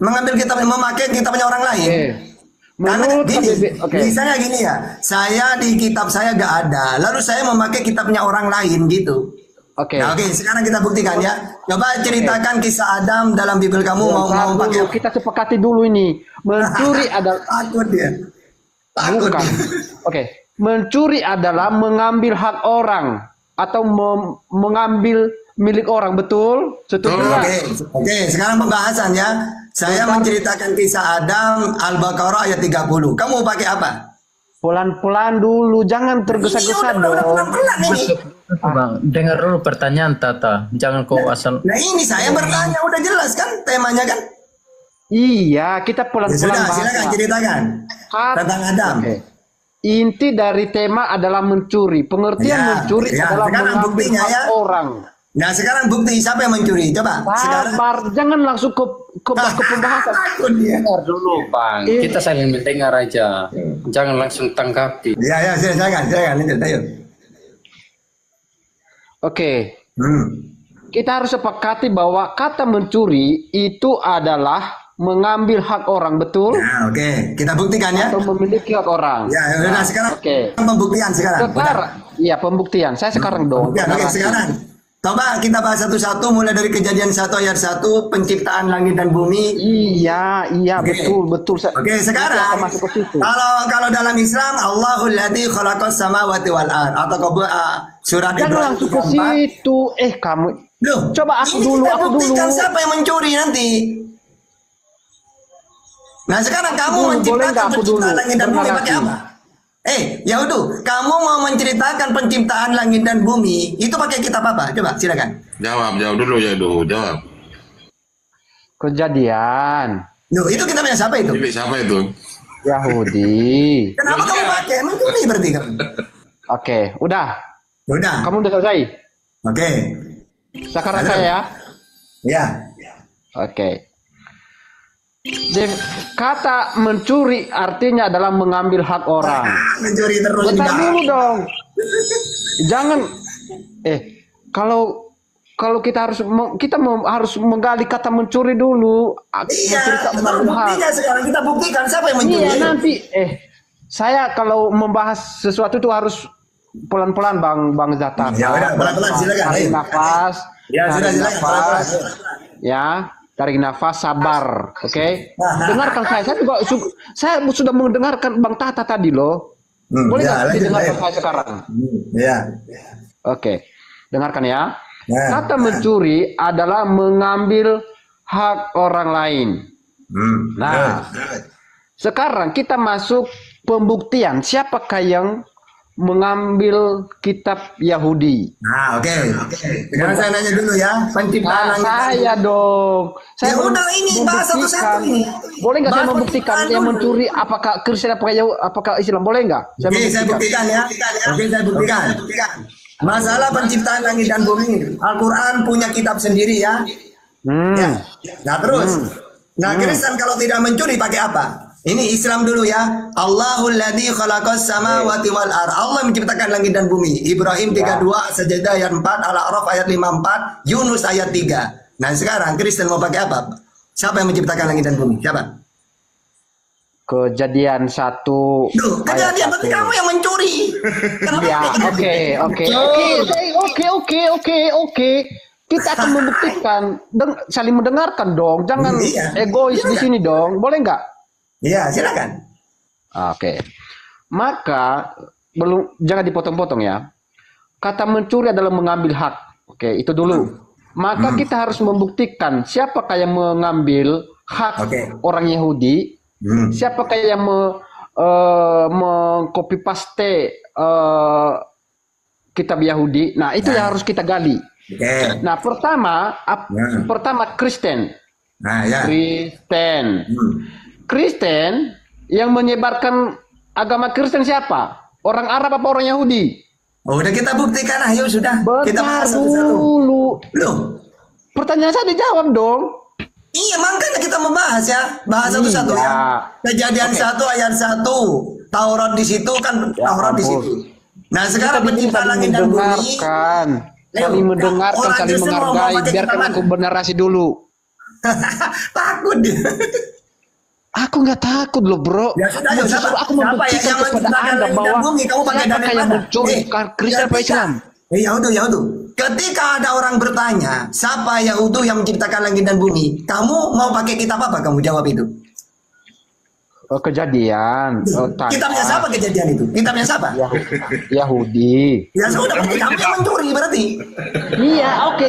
mengambil kitab, memakai kitabnya orang lain. Karena gini, misalnya gini ya, saya di kitab saya gak ada, lalu saya memakai kitabnya orang lain gitu. Nah, sekarang kita buktikan ya. Coba ceritakan kisah Adam dalam Bible kamu mau pakai. Kita sepakati dulu ini. Mencuri adalah takut dia. Takut. Mencuri adalah mengambil hak orang atau mengambil milik orang, betul? Setuju nggak? Oke, sekarang pembahasan ya. Saya menceritakan kisah Adam, Al-Baqarah ayat 30. Kamu mau pakai apa? Pelan-pelan dulu, jangan tergesa-gesa dong. Bang, dengar dulu pertanyaan Tata. Jangan kau asal. Nah ini saya bertanya, udah jelas kan temanya kan? Iya, kita pelan-pelan bahas. Silakan ceritakan tentang Adam. Inti dari tema adalah mencuri. Pengertian mencuri adalah mengambil hak orang. Nah sekarang bukti siapa yang mencuri? Coba. Sabar, jangan langsung ke pembahasan. Dulu Bang, kita saling mendengar aja. Jangan langsung tanggapi. Ya, silakan. Ayo. Kita harus sepakati bahwa kata mencuri itu adalah mengambil hak orang, betul? Nah, kita buktikan ya. Atau memiliki hak orang. Ya, nah, sekarang pembuktian sekarang. Iya, pembuktian. Saya sekarang dong. Sekarang. Coba kita bahas satu-satu mulai dari Kejadian 1 ayat 1 penciptaan langit dan bumi. Iya, betul. Sekarang kalau dalam Islam Allahul ladzi khalaqas samawati wal ard atau surat Ibrahim langsung ke situ. Kamu. Loh, coba aku dulu. Siapa yang mencuri nanti? Nah, sekarang kamu menciptakan penciptaan langit dan bumi pakai apa? Ya udah, kamu mau menceritakan penciptaan langit dan bumi itu pakai kitab apa? Coba silakan. Jawab dulu ya, jawab. Kejadian. Loh, itu kitabnya siapa itu? Siapa itu? Yahudi. Kenapa kamu pakai? Mencuri berarti kamu. Udah. Kamu udah selesai? Sekarang saya ya. Kata mencuri artinya adalah mengambil hak orang. Mencuri terus. Bentar dulu dong. Jangan. Kalau kita harus menggali kata mencuri dulu. Buktinya sekarang kita buktikan siapa yang mencuri. Iya nanti. Saya kalau membahas sesuatu itu harus pelan-pelan Bang Zata. Ya udah pelan-pelan silakan. Tarik nafas. Nafas. Ya. Tarik nafas, sabar, dengarkan saya sudah mendengarkan Bang Tata tadi loh. Boleh nggak didengarkan saya sekarang? Dengarkan ya. Kata mencuri adalah mengambil hak orang lain. Sekarang kita masuk pembuktian. Siapakah yang mengambil kitab Yahudi? Sekarang saya nanya dulu ya, penciptaan saya dong. Saya udah ini bahas satu-satu ini. Boleh nggak saya membuktikan yang mencuri apakah Kristen apakah Islam? Boleh nggak? Saya buktikan ya. Saya buktikan. Masalah penciptaan langit dan bumi, Al-Quran punya kitab sendiri ya. Nah terus, Kristen kalau tidak mencuri pakai apa? Ini Islam dulu ya. Allahul ladzi khalaqas samawati wal ard. Allah menciptakan langit dan bumi. Ibrahim 32, Sajadah ayat 4, Al-A'raf ayat 54, Yunus ayat 3. Nah, sekarang Kristen mau pakai apa? Siapa yang menciptakan langit dan bumi? Siapa? Kejadian 1. Kejadian berarti kamu yang mencuri. Oke. Kita akan membuktikan, saling mendengarkan dong. Jangan egois di sini dong. Boleh nggak? Iya, silakan. Maka jangan dipotong-potong ya. Kata mencuri adalah mengambil hak. Itu dulu. Maka kita harus membuktikan siapakah yang mengambil hak orang Yahudi, siapakah yang mengcopy paste kitab Yahudi. Nah, itu yang harus kita gali. Nah, pertama Kristen. Kristen yang menyebarkan agama Kristen siapa? Orang Arab apa orang Yahudi? Udah kita buktikan, ayo sudah. Kita bahas dulu. Loh, pertanyaan saya dijawab dong. Iya, makanya kita membahas ya. Bahas satu-satu ya. Kejadian 1 ayat 1. Taurat di situ kan, Taurat di situ. Nah, sekarang penciptaan langit dan bumi. Saling mendengarkan, saling menghargai. Biarkan aku bernarasi dulu. Takut dia. Aku nggak takut loh bro. Ya sudah, Justru siapa? aku Siapa membuktikan yang kepada menciptakan Anda langit dan bahwa bumi? Kamu pakai siapa dalil yang mana? mencuri Kristen apa Islam? Ya udah. Ketika ada orang bertanya, siapa Yahudi yang menciptakan langit dan bumi? Kamu mau pakai kitab apa? Kamu jawab itu. Kejadian. Kitabnya siapa kejadian itu? Kitabnya siapa? Yahudi. Ya sudah, berarti kamu yang mencuri berarti. Iya, oke.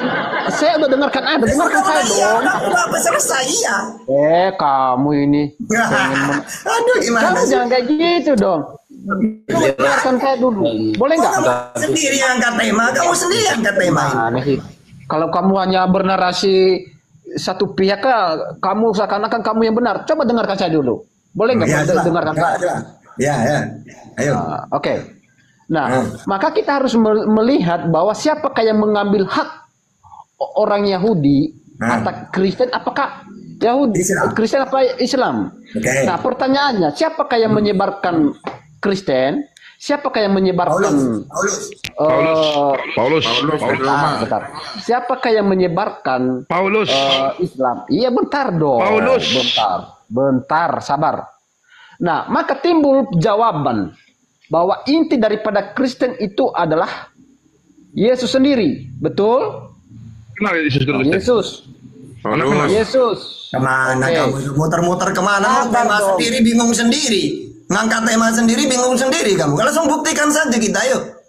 Saya udah dengarkan Anda, dengarkan saya dong. Kamu apa selesai iya. Kamu ini. Aduh, gimana Kamu sih? jangan kayak gitu dong. Kamu dengarkan saya dulu. Boleh nggak? Kamu sendiri yang angkat tema, kamu sendiri yang angkat tema. Mana sih? Kalau kamu hanya bernarasi satu pihak, kamu seakan-akan kamu yang benar. Coba dengarkan saya dulu. Boleh nggak dengarkan saya? Ya. Ayo. Oke. Nah, maka kita harus melihat bahwa siapakah yang mengambil hak orang Yahudi atau Kristen, apakah Yahudi, Kristen apa Islam? Okay. Nah, pertanyaannya, siapakah yang menyebarkan Kristen? Siapakah yang menyebarkan Paulus. Bentar. Siapakah yang menyebarkan Islam? Iya, bentar dong. Bentar, sabar. Nah, maka timbul jawaban bahwa inti daripada Kristen itu adalah Yesus sendiri. Betul? Yesus. Kemana kamu? Muter-muter kemana? Tema sendiri bingung sendiri. Ngangkat tema sendiri bingung sendiri kamu. Kalau langsung buktikan saja kita, yuk.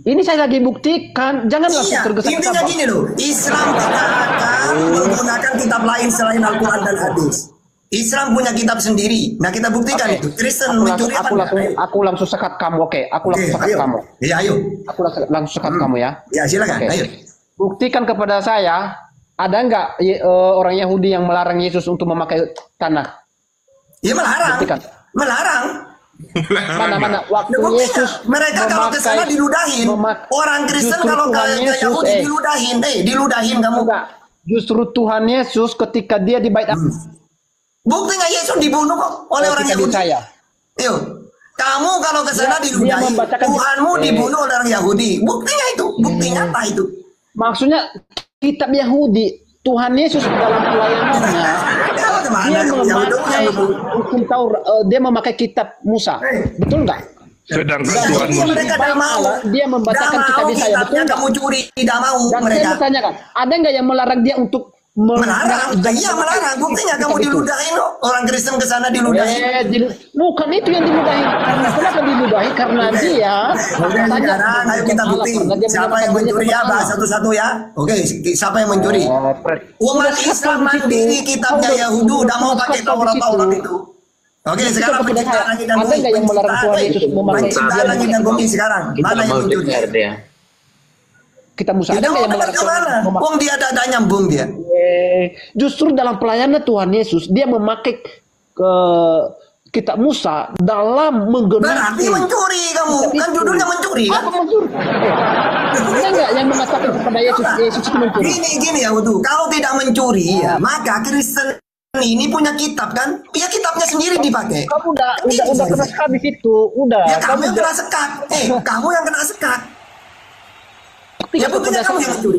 Ini saya lagi buktikan. Jangan langsung tergesa-gesa. Intinya gini loh. Islam tidak akan menggunakan kitab lain selain Al-Quran dan hadis. Islam punya kitab sendiri. Nah, kita buktikan itu. Kristen mencuri apa? Aku langsung sekat kamu. Aku langsung sekat kamu. Iya, ayo. Aku langsung sekat kamu ya. Ya, silakan. Ayo. Buktikan kepada saya, ada nggak orang Yahudi yang melarang Yesus untuk memakai tanah? Ya, melarang. Buktikan. Melarang. Mana waktu Yesus mereka kalau ke sana diludahin. Orang Kristen kalau ke Yahudi diludahin kamu. Enggak. Justru Tuhan Yesus ketika dia di Bait Bukti nggak Yesus dibunuh kok oleh orang Yahudi? Yuk, kamu kalau ke sana diludahin. Tuhanmu dibunuh oleh orang Yahudi. Buktinya itu, bukti nyata itu. Maksudnya kitab Yahudi, Tuhan Yesus dalam pelayanannya dia memakai kitab Musa, betul nggak? Sedangkan Tuhan mereka tidak mau. Dia membacakan kitab Yesaya, betul nggak? Kamu curi, tidak mau. Dan saya bertanyakan, ada nggak yang melarang dia untuk melarang? Iya melarang. Buktinya kamu diludahin loh. Orang Kristen ke sana diludahin. Bukan itu yang diludahin. Kenapa diludahin? Karena dia. Sekarang ayo kita bukti. Siapa yang mencuri ya? Bahas satu-satu ya. Oke, siapa yang mencuri? Umat Islam mandiri kitabnya Yahudi udah mau pakai Taurat itu. Oke, sekarang penciptaan langit dan bumi. Ada nggak yang melarang Tuhan Yesus memakai penciptaan langit dan bumi sekarang? Mana yang mencuri? Kita Musa ada nggak yang melarang Tuhan? Wong dia ada nyambung dia. Justru dalam pelayanan Tuhan Yesus dia memakai kitab Musa dalam menggenapi. Berarti mencuri kamu. Kan judulnya mencuri kan? Apa mencuri? Ada nggak yang mengatakan kepada Yesus itu mencuri? Gini ya Wudu. Kalau tidak mencuri ya maka Kristen ini punya kitab kan? Ya kitabnya sendiri dipakai. Kamu udah kena sekat di situ. Udah. Ya kamu yang kena sekat. Kamu yang kena sekat. Ya buktinya kamu yang mencuri.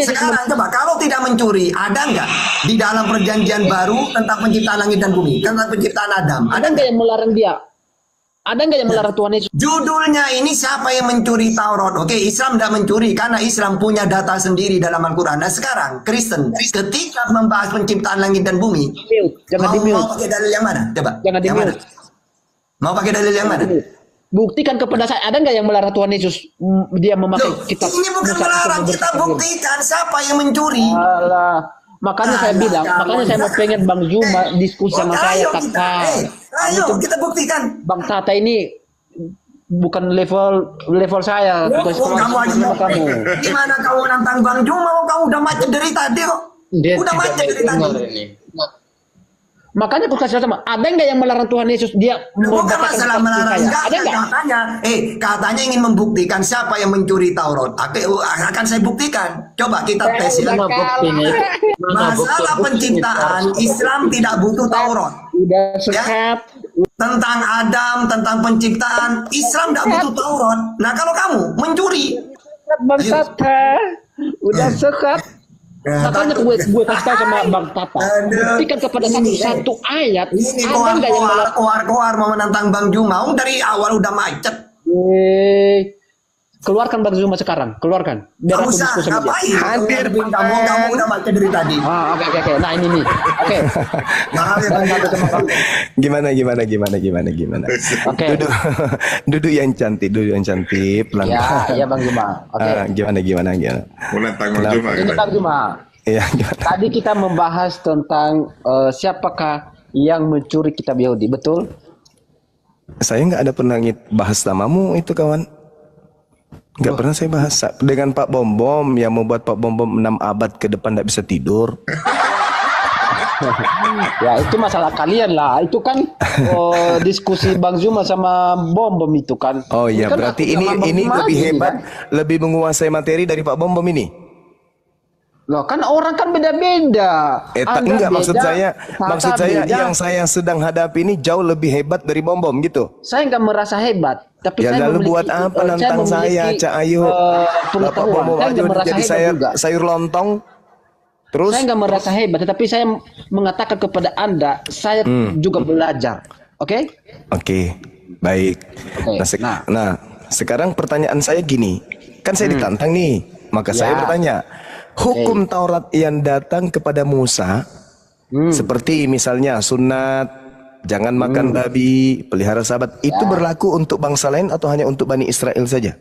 Sekarang coba kalau tidak mencuri, ada nggak di dalam perjanjian baru tentang penciptaan langit dan bumi, tentang penciptaan Adam? Ada nggak yang melarang dia? Ada nggak yang melarang Tuhan Yesus? Judulnya ini siapa yang mencuri Taurat? Oke, Islam tidak mencuri karena Islam punya data sendiri dalam Al-Quran. Nah sekarang Kristen ketika membahas penciptaan langit dan bumi, mau pakai dalil yang mana? Coba. Jangan di-mute. Mau pakai dalil yang mana? Buktikan kepada saya, ada nggak yang melarang Tuhan Yesus dia memakai kitab? Ini bukan melarang, kita buktikan siapa yang mencuri. Alah, makanya saya bilang, makanya saya mau pengen Bang Zuma diskusi sama saya, kakak. Ayo kita buktikan. Bang Tata ini bukan level saya. Kamu aja mau kamu. Gimana kau nantang Bang Zuma? Kau udah macet dari tadi kok. Udah macet dari tadi. Makanya aku kasih sama, ada nggak yang melarang Tuhan Yesus dia bukan masalah melarang, ada nggak? Katanya ingin membuktikan siapa yang mencuri Taurat. Akan saya buktikan. Coba kita tes ya. Masalah penciptaan Islam tidak butuh Taurat. Ya? Tentang Adam, tentang penciptaan Islam tidak butuh Taurat. Nah kalau kamu mencuri, Bang Tata, udah sekat. Makanya gue kasih tahu sama Bang Tata, buktikan kepada satu ayat. Ini ada nggak yang koar mau menantang Bang Juma? Dari awal udah macet. Keluarkan Bang Zuma sekarang, keluarkan. Biar aku diskusi sama dia. Hadir kamu udah baca dari tadi. Oke. Nah ini nih. Oke. Gimana? Oke. Duduk yang cantik, pelan. Ya Bang Juma. Oke. Gimana? Menantang Bang Juma. Ini Bang Juma. Iya. Tadi kita membahas tentang siapakah yang mencuri kitab Yahudi, betul? Saya nggak ada pernah bahas namamu itu, kawan. Nggak pernah saya bahas dengan Pak Bom yang membuat Pak Bom 6 abad ke depan tidak bisa tidur. Ya itu masalah kalian lah. Itu kan diskusi Bang Zuma sama Bom itu kan. Oh iya, kan berarti ini lebih hebat, kan? Lebih menguasai materi dari Pak Bom ini. Loh kan orang kan beda-beda. Enggak, maksud saya yang saya sedang hadapi ini jauh lebih hebat dari Bom gitu. Saya nggak merasa hebat, tapi ya saya lalu buat apa nantang saya, Cak Ayu? Bapak Bom aja jadi sayur lontong. Terus saya nggak merasa hebat, tetapi saya mengatakan kepada Anda, saya juga belajar. Oke? Oke, baik. Okay. Nah, sekarang pertanyaan saya gini, kan saya ditantang nih, maka saya bertanya. Hukum Taurat yang datang kepada Musa, seperti misalnya sunat, jangan makan babi, pelihara sabat, itu berlaku untuk bangsa lain atau hanya untuk Bani Israel saja?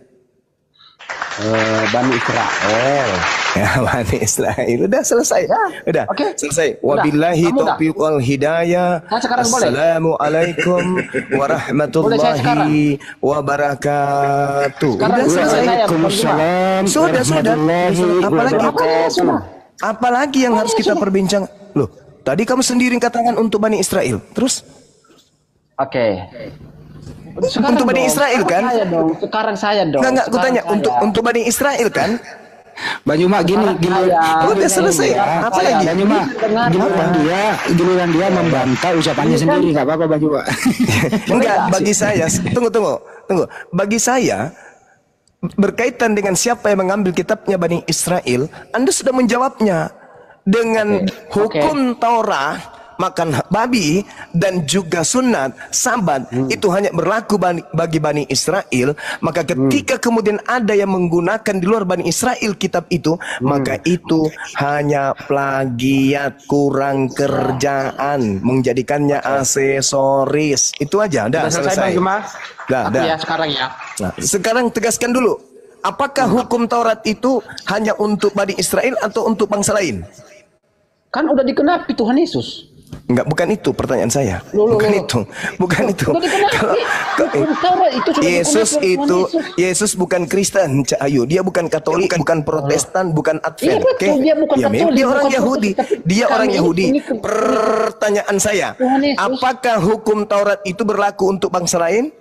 Bani Israel. Ya, Bani Israel. Udah selesai. Udah. Selesai. Wabillahi taufiq wal hidayah. Assalamualaikum warahmatullahi wabarakatuh. Udah selesai. Sudah. Apalagi yang harus kita perbincang? Loh, tadi kamu sendiri katakan untuk Bani Israel. Terus? Untuk Bani Israel kan? Sekarang saya dong. Enggak, aku tanya untuk Bani Israel kan? Bang Juma gini. Udah selesai. Apa lagi? Bang Juma, giliran dia membantah ucapannya sendiri, enggak apa-apa Bang Juma. Enggak, bagi saya, tunggu. Bagi saya berkaitan dengan siapa yang mengambil kitabnya Bani Israel, Anda sudah menjawabnya dengan hukum Taurat. Makan babi dan juga sunat sabat itu hanya berlaku bagi Bani Israel. Maka ketika kemudian ada yang menggunakan di luar Bani Israel kitab itu, maka itu hanya plagiat, kurang kerjaan, menjadikannya aksesoris. Itu aja. Udah selesai. Ya sekarang ya. Nah, sekarang tegaskan dulu, apakah hukum Taurat itu hanya untuk Bani Israel atau untuk bangsa lain? Kan udah dikenapi Tuhan Yesus. Enggak, bukan itu pertanyaan saya. Bukan itu. Yesus bukan Kristen, Cak Ayu. Dia bukan Katolik, bukan Protestan, bukan Advent. Oke. Dia bukan Katolik. Dia orang Yahudi. Dia orang Yahudi. Pertanyaan saya, apakah hukum Taurat itu berlaku untuk bangsa lain?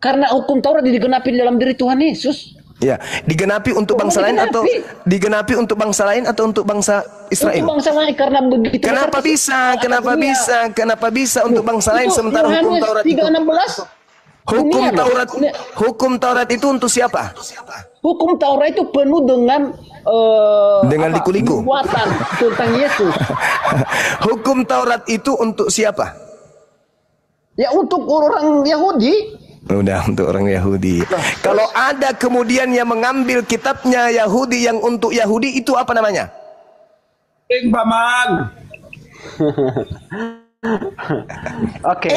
Karena hukum Taurat digenapi dalam diri Tuhan Yesus. Ya, digenapi untuk bangsa lain atau digenapi untuk bangsa lain atau untuk bangsa Israel? Untuk bangsa lain, karena begitu. Kenapa bisa untuk bangsa lain sementara hukum Taurat itu? 3:16. Hukum Taurat itu untuk siapa? Hukum Taurat itu penuh dengan liku-liku. Buatan tentang Yesus. Hukum Taurat itu untuk siapa? Ya untuk orang Yahudi. Udah, untuk orang Yahudi. Kalau ada kemudian yang mengambil kitabnya Yahudi yang untuk Yahudi, itu apa namanya? Paman. Oke.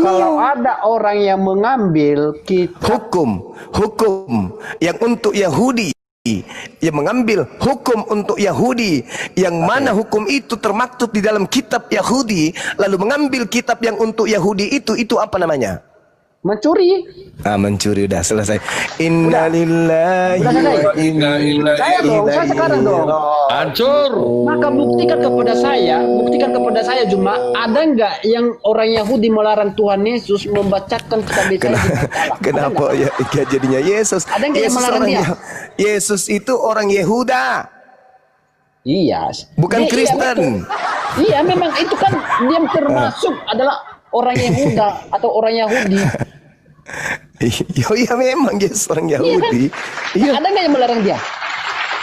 Kalau ada orang yang mengambil hukum yang untuk Yahudi, yang mengambil hukum untuk Yahudi, yang mana hukum itu termaktub di dalam kitab Yahudi, lalu mengambil kitab yang untuk Yahudi itu apa namanya? Mencuri. Mencuri. Udah selesai. Innalillahi wa inna ilaihi raji'un. Hancur. Maka buktikan kepada saya Juma, ada nggak yang orang Yahudi melarang Tuhan Yesus membacakan kitab Yesaya? Kenapa ya jadinya Yesus? Ada nggak yang melarang dia? Yesus itu orang Yehuda. Iya. Bukan Kristen. Iya, memang itu kan dia termasuk adalah orang Yehuda atau orang Yahudi. Iya memang Yesus orang Yahudi. Iya. Ada nggak yang melarang dia?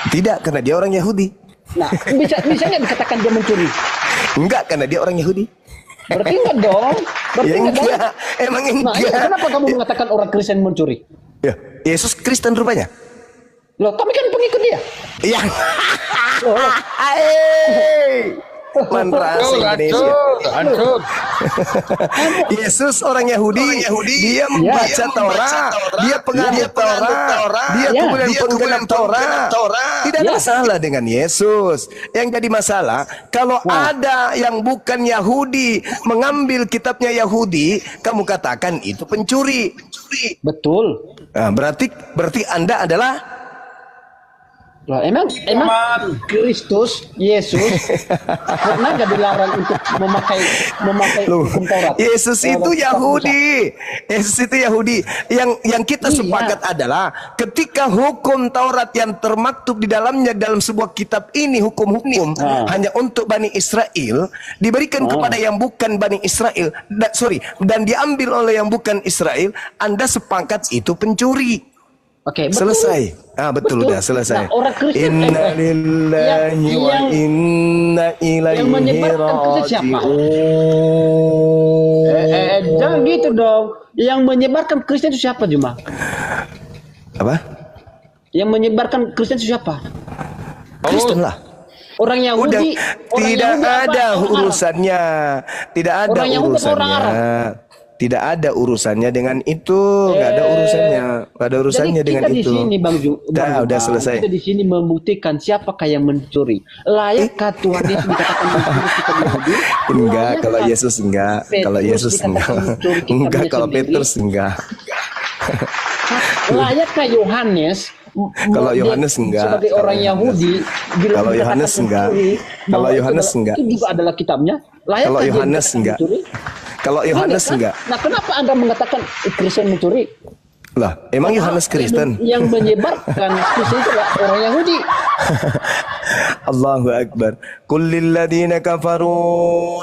Tidak, karena dia orang Yahudi. Nah, bisa nggak dikatakan dia mencuri? Enggak, karena dia orang Yahudi. Berarti enggak dong. Berarti Ya enggak dong. enggak, emang Nah, ini enggak. kenapa kamu mengatakan orang Kristen mencuri? Ya, Yesus Kristen rupanya. Loh, kami kan pengikut dia. Iya. Loh, Mantra Indonesia. Hancur. Yesus orang Yahudi, dia membaca Taurat, dia pengadil Taurat, dia kemudian penggenap Taurat. Tidak ada masalah dengan Yesus. Yang jadi masalah kalau ada yang bukan Yahudi mengambil kitabnya Yahudi, kamu katakan itu pencuri. betul. Nah, berarti Anda adalah Lah, emang Kristus, Yesus pernah nggak dilarang untuk memakai hukum Taurat? Yesus itu Yahudi. Yesus itu Yahudi. Yang kita Iya. sepakat adalah ketika hukum Taurat yang termaktub di dalamnya dalam sebuah kitab ini hukum-hukum hanya untuk Bani Israel diberikan kepada yang bukan Bani Israel. Dan diambil oleh yang bukan Israel, Anda sepakat itu pencuri. Oke, betul. Selesai. Betul, udah selesai. Nah, orang Kristen Inna lillahi wa inna ilaihi yang menyebarkan Kristen siapa? raji'un. Jangan gitu dong. Yang menyebarkan Kristen itu siapa, Juma? Apa? Yang menyebarkan Kristen itu siapa? Kristen lah. Orang Udah, Yahudi. tidak ada urusannya. Tidak ada Orang Yahudi atau orang urusannya. Tidak ada urusannya dengan itu. Nggak ada urusannya. Nggak ada urusannya Jadi dengan kita itu. di sini, Bang Udah selesai. Kita di sini membuktikan siapakah yang mencuri. Layakkah Tuhan Yesus dikatakan mencuri kitab Yahudi? Enggak, kalau Layakkah Yesus enggak. Petrus Kalau Yesus dikatakan enggak. mencuri kitabnya Enggak, kalau sendiri? Petrus enggak. Layakkah Yohanes? Kalau dia Yohanes enggak. Sebagai orang Yahudi. bila Kalau dikatakan Yohanes enggak. mencuri, Kalau bahwa itu Yohanes adalah- enggak. Itu juga adalah kitabnya. Layakkah Kalau dia Yohanes dikatakan enggak. mencuri? Kalau Yohanes kan? enggak. Nah, kenapa Anda mengatakan Kristen mencuri? Lah, emang Yohanes Kristen? Yang menyebarkan Kristen itu adalah orang Yahudi. Allahu Akbar. Kullil ladina kafaru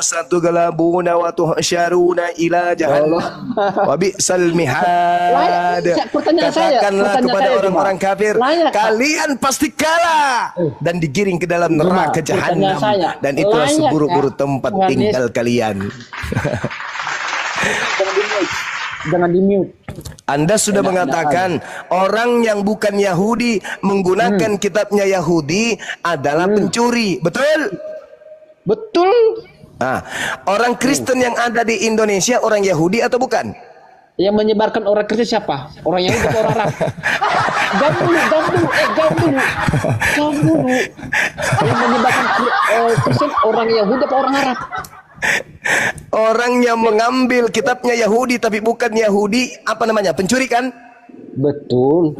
satughlabuna wa tuhsyaruna ila jahannam. Wa bi'sal mihad. Pertanyaan saya, Katakanlah pertanyaan kepada saya, orang-orang Juma. kafir, Layak, kalian pasti kalah dan digiring ke dalam neraka pertanyaan jahanam saya, dan itulah layak, seburuk-buruk tempat Yohanes? tinggal kalian. Jangan di mute. Anda sudah mengatakan orang yang bukan Yahudi menggunakan kitabnya Yahudi adalah pencuri, betul? Betul. Nah, orang Kristen yang ada di Indonesia orang Yahudi atau bukan? Yang menyebarkan orang Kristen siapa? Orang Yahudi atau orang Arab? Jawab dulu. Yang menyebarkan Kristen orang Yahudi atau orang Arab? Orang yang mengambil kitabnya Yahudi tapi bukan Yahudi, apa namanya? Pencuri kan? Betul.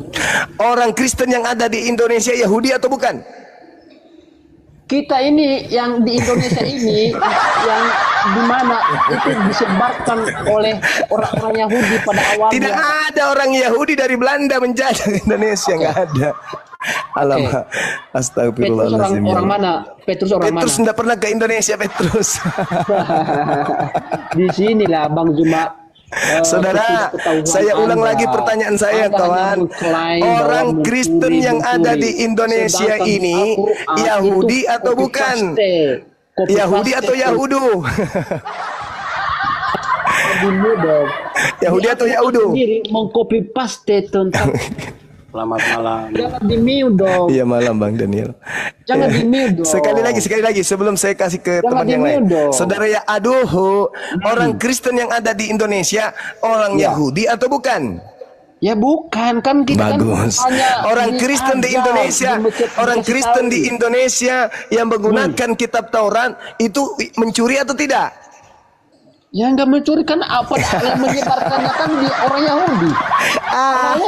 Orang Kristen yang ada di Indonesia Yahudi atau bukan? Kita ini yang di Indonesia ini yang dimana itu disebarkan oleh orang-orang Yahudi pada awalnya. Tidak ada orang Yahudi dari Belanda menjajah Indonesia, nggak ada. Alamak, Petrus astagfirullahaladzim. orang mana? Petrus orang Petrus mana? tidak pernah ke Indonesia, Petrus. Di sinilah Bang Juma. Saudara, ketidaktahuan saya ulang Anda. lagi pertanyaan saya, Anda hanya kawan. mengklaim Orang bahwa Kristen yang ada di Indonesia Sedangkan ini Al-Quran Yahudi itu atau copy bukan? paste. Copy Yahudi paste atau Yahudu? Dulu dong. Yahudi atau Yahudu? Sendiri mengcopy paste tentang. Selamat malam. Jangan di mute dong. Iya, malam Bang Daniel. Jangan di mute dong. Sekali lagi sebelum saya kasih ke Jangan teman yang di-mute lain. dong. Saudara ya, aduh, orang Kristen yang ada di Indonesia orang Yahudi atau bukan? Ya bukan kan kita Bagus. kan hanya Orang Kristen di ada Indonesia, orang dikasih Kristen tahu. di Indonesia yang menggunakan kitab Taurat itu mencuri atau tidak? Ya nggak mencuri kan apa yang menyebarkannya kan di orang Yahudi.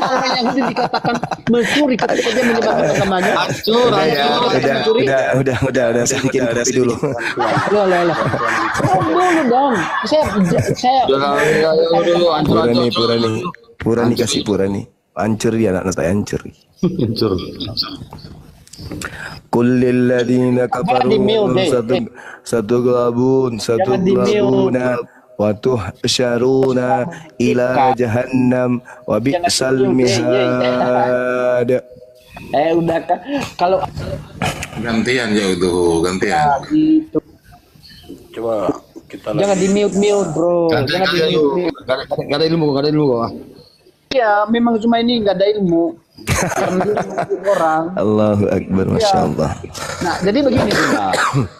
Orang Yahudi dikatakan mencuri ketika dia menyebarkan agamanya. Hancur. Udah, saya bikin kopi dulu. Loh. Dulu dong. Saya. Dulu hancur. Purani kasih Purani. Hancur ya anak saya hancur. Hancur. Kullil ladina kafaru satughlabuna wa tuhsyaruna ila jahannam wa bi'sal mihad. Udah kan kalau Gantian ya itu, gantian. gitu. Coba kita Jangan di mute bro. Jangan di mute. Gak ada ilmu kok. Ya memang cuma ini nggak ada ilmu. Karena dia ngikutin orang. Allahu Akbar, Masya Allah. Nah jadi begini Bunda.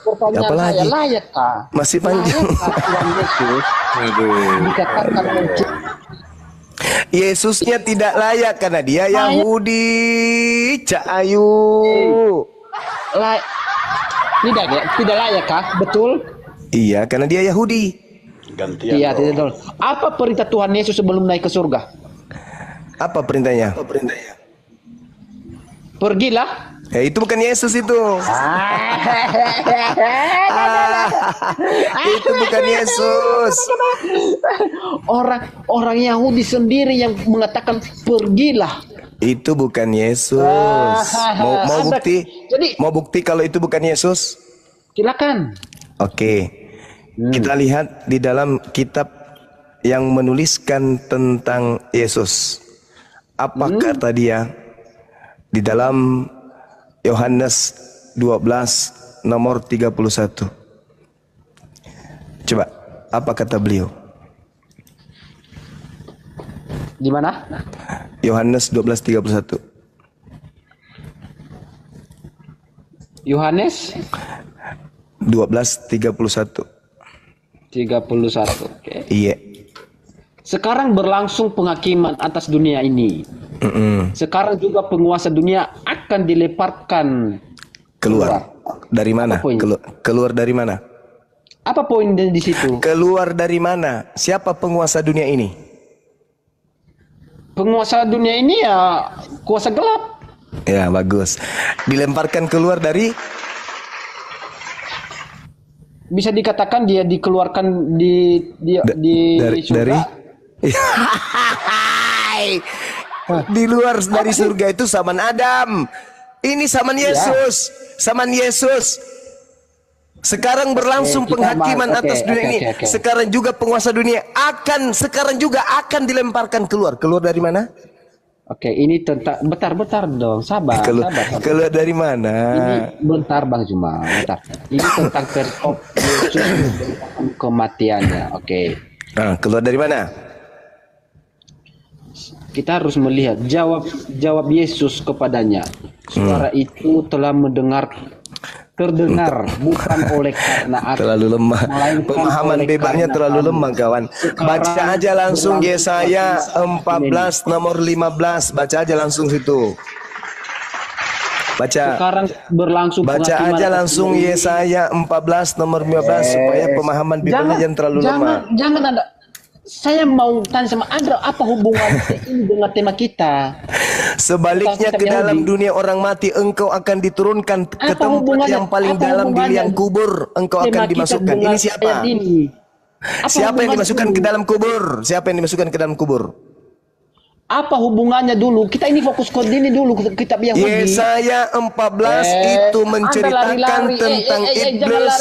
Pertanyaan Apalagi? saya, layakkah? Masih panjang. Layakkah Tuhan Yesus dikatakan Yesusnya tidak layak karena dia Yahudi. Cak Ayu. tidak layak kah? Betul? Iya, karena dia Yahudi. Iya, betul. Apa perintah Tuhan Yesus sebelum naik ke surga? Apa perintahnya? Pergilah. Itu bukan Yesus itu. Itu bukan Yesus. Orang Yahudi sendiri yang mengatakan pergilah. Itu bukan Yesus. Mau bukti? Mau bukti kalau itu bukan Yesus? Silakan. Oke. Kita lihat di dalam kitab yang menuliskan tentang Yesus. Apa kata dia di dalam Yohanes 12 nomor 31? Coba, apa kata beliau? Di mana? Yohanes 12:31. Yohanes 12:31. 31. Oke. Iya. Sekarang berlangsung penghakiman atas dunia ini. Sekarang juga penguasa dunia akan dilemparkan Keluar. Dari mana? Apa poin? Keluar dari mana? Apa poin di situ? Keluar dari mana? Siapa penguasa dunia ini? Penguasa dunia ini ya kuasa gelap. Ya, bagus. Dilemparkan keluar dari Bisa dikatakan dia dikeluarkan dari surga. Di luar dari surga itu zaman Adam. Ini zaman Yesus. Zaman Yesus. Sekarang berlangsung penghakiman atas dunia ini. Sekarang juga penguasa dunia sekarang juga akan dilemparkan keluar. Keluar dari mana? Oke, ini tentang bentar dong, sabar. Keluar dari mana? Ini bentar Bang Juma, bentar. Ini tentang perikop Yesus kematiannya. Oke. Nah, keluar dari mana? Kita harus melihat jawab Yesus kepadanya. Suara itu telah terdengar bukan oleh karena aku. Terlalu lemah. Pemahaman bebasnya terlalu lemah, kawan. Baca aja langsung Yesaya 14 nomor 15. Baca aja langsung situ. Baca. Sekarang berlangsung. Baca aja langsung Yesaya 14 nomor 15 supaya pemahaman bebasnya jangan terlalu lemah. Jangan Anda. Saya mau tanya sama Anda, apa hubungan ini dengan tema kita? Sebaliknya ke dalam dunia orang mati engkau akan diturunkan ke tempat yang paling dalam di liang kubur. Engkau akan dimasukkan. Ini siapa? Siapa yang dimasukkan ke dalam kubur? Siapa yang dimasukkan ke dalam kubur? Apa hubungannya dulu? Kita ini fokus ke ini dulu, kitab Yahudi. Yesaya 14 itu menceritakan tentang iblis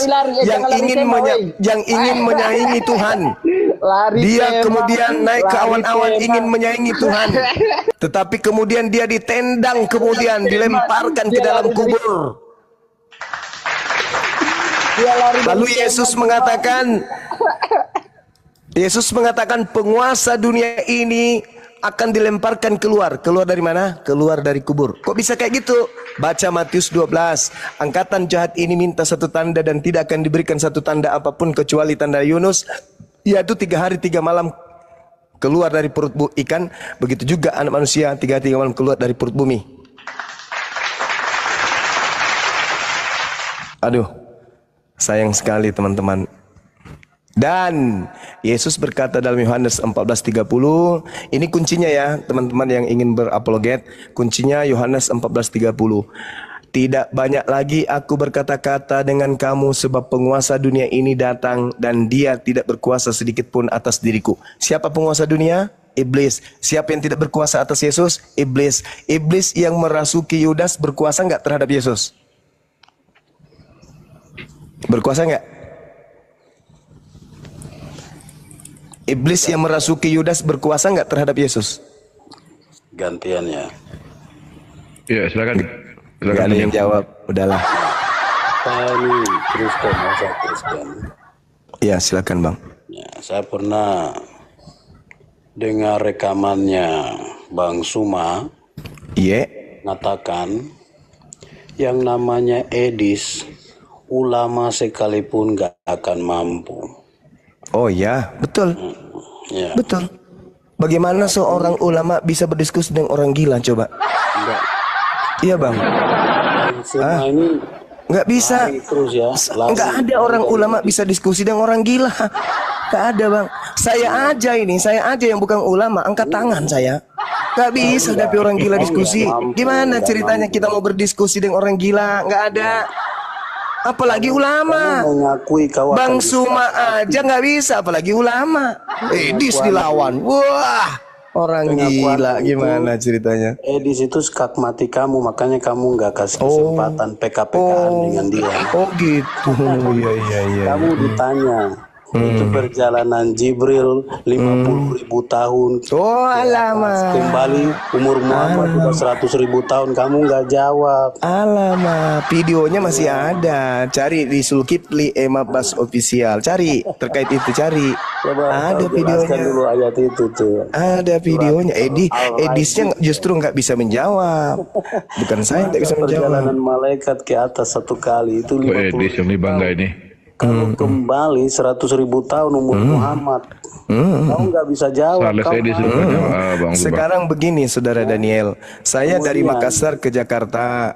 yang ingin menyaingi Tuhan. Dia kemudian naik ke awan-awan ingin menyaingi Tuhan. Tetapi kemudian dia ditendang, kemudian dilemparkan ke dalam kubur. Lalu Yesus mengatakan penguasa dunia ini akan dilemparkan keluar. Keluar dari mana? Keluar dari kubur. Kok bisa kayak gitu? Baca Matius 12. Angkatan jahat ini minta satu tanda dan tidak akan diberikan satu tanda apapun kecuali tanda Yunus, yaitu 3 hari 3 malam keluar dari perut ikan. Begitu juga anak manusia 3 hari 3 malam keluar dari perut bumi. Aduh, sayang sekali teman-teman. Dan Yesus berkata dalam Yohanes 14:30, ini kuncinya ya teman-teman yang ingin berapologet, kuncinya Yohanes 14:30. Tidak banyak lagi aku berkata-kata dengan kamu sebab penguasa dunia ini datang dan dia tidak berkuasa sedikit pun atas diriku. Siapa penguasa dunia? Iblis. Siapa yang tidak berkuasa atas Yesus? Iblis. Iblis yang merasuki Yudas berkuasa nggak terhadap Yesus? Berkuasa nggak? Iblis yang merasuki Yudas berkuasa nggak terhadap Yesus? Gantiannya. Iya, silakan. Gak ada yang jawab, udahlah. Saya ini Kristen, saya Kristen. Iya, silakan Bang. Ya, saya pernah dengar rekamannya Bang Suma. Iya. Mengatakan yang namanya Edis, ulama sekalipun gak akan mampu. Oh ya, betul. Ya. Betul. Bagaimana seorang ulama bisa berdiskusi dengan orang gila coba? Enggak. Iya Bang. Semua ini nggak bisa. terus ya. Nggak ada orang ulama bisa diskusi dengan orang gila. Nggak ada Bang. Saya aja yang bukan ulama, angkat tangan saya. Nggak bisa hadapi orang gila diskusi. Gimana ceritanya kita mau berdiskusi dengan orang gila? Nggak ada. Apalagi ulama. Bang Suma aja nggak bisa, apalagi ulama. Edis dilawan. Wah, orang gila. Gimana ceritanya? Edis itu skakmati kamu, makanya kamu nggak kasih kesempatan PK-PKan dengan dia. Oh gitu. Iya. Kamu ditanya. Itu perjalanan Jibril 50.000 tahun. Oh alamak. Kembali umur Muhammad udah 100.000 tahun, kamu nggak jawab. Alamak, videonya masih ada. Cari di Zulkifli Emabas Official. Cari terkait itu, cari. Coba ada videonya dulu ayat itu tuh. Ada videonya. Edisnya justru nggak bisa menjawab. Bukan saya nggak bisa menjawab. Perjalanan malaikat ke atas satu kali itu 50 Edis yang bangga ini. Kalau kembali 100.000 tahun umur Muhammad, kamu nggak bisa jawab. Sekarang begini, Saudara Daniel, saya dari Makassar ke Jakarta.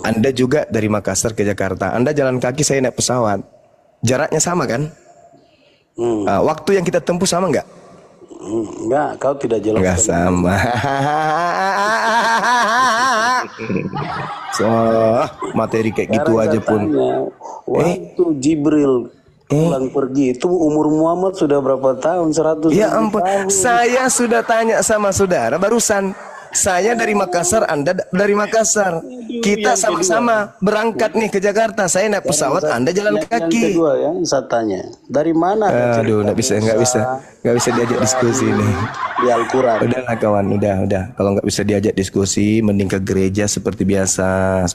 Anda juga dari Makassar ke Jakarta. Anda jalan kaki, saya naik pesawat. Jaraknya sama kan? Waktu yang kita tempuh sama nggak? Enggak, kau tidak jelas. Enggak sama. So, materi kayak gitu aja pun. Waktu Jibril pulang pergi itu umur Muhammad sudah berapa tahun? 100 ya ampun, tahun. Saya sudah tanya sama saudara barusan. Saya dari Makassar, Anda dari Makassar. Kita sama-sama berangkat nih ke Jakarta. Saya naik pesawat, Anda jalan kaki. Yang kedua ya, saya tanya, dari mana? Aduh, nggak bisa diajak diskusi nih. Di Al-Quran. Udahlah kawan, udah. Kalau nggak bisa diajak diskusi, mending ke gereja seperti biasa.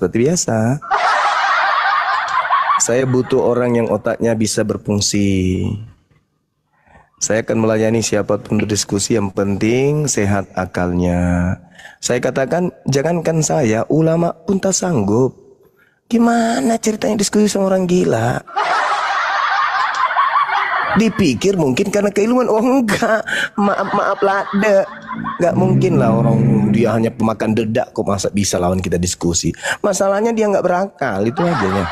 Saya butuh orang yang otaknya bisa berfungsi. Saya akan melayani siapapun berdiskusi, yang penting sehat akalnya. Saya katakan, jangankan saya, ulama pun tak sanggup. Gimana ceritanya diskusi sama orang gila? Dipikir mungkin karena keilmuan. Oh enggak, maaf lah, nggak mungkin lah orang dia hanya pemakan dedak kok masa bisa lawan kita diskusi. Masalahnya dia nggak berakal, itu aja ya.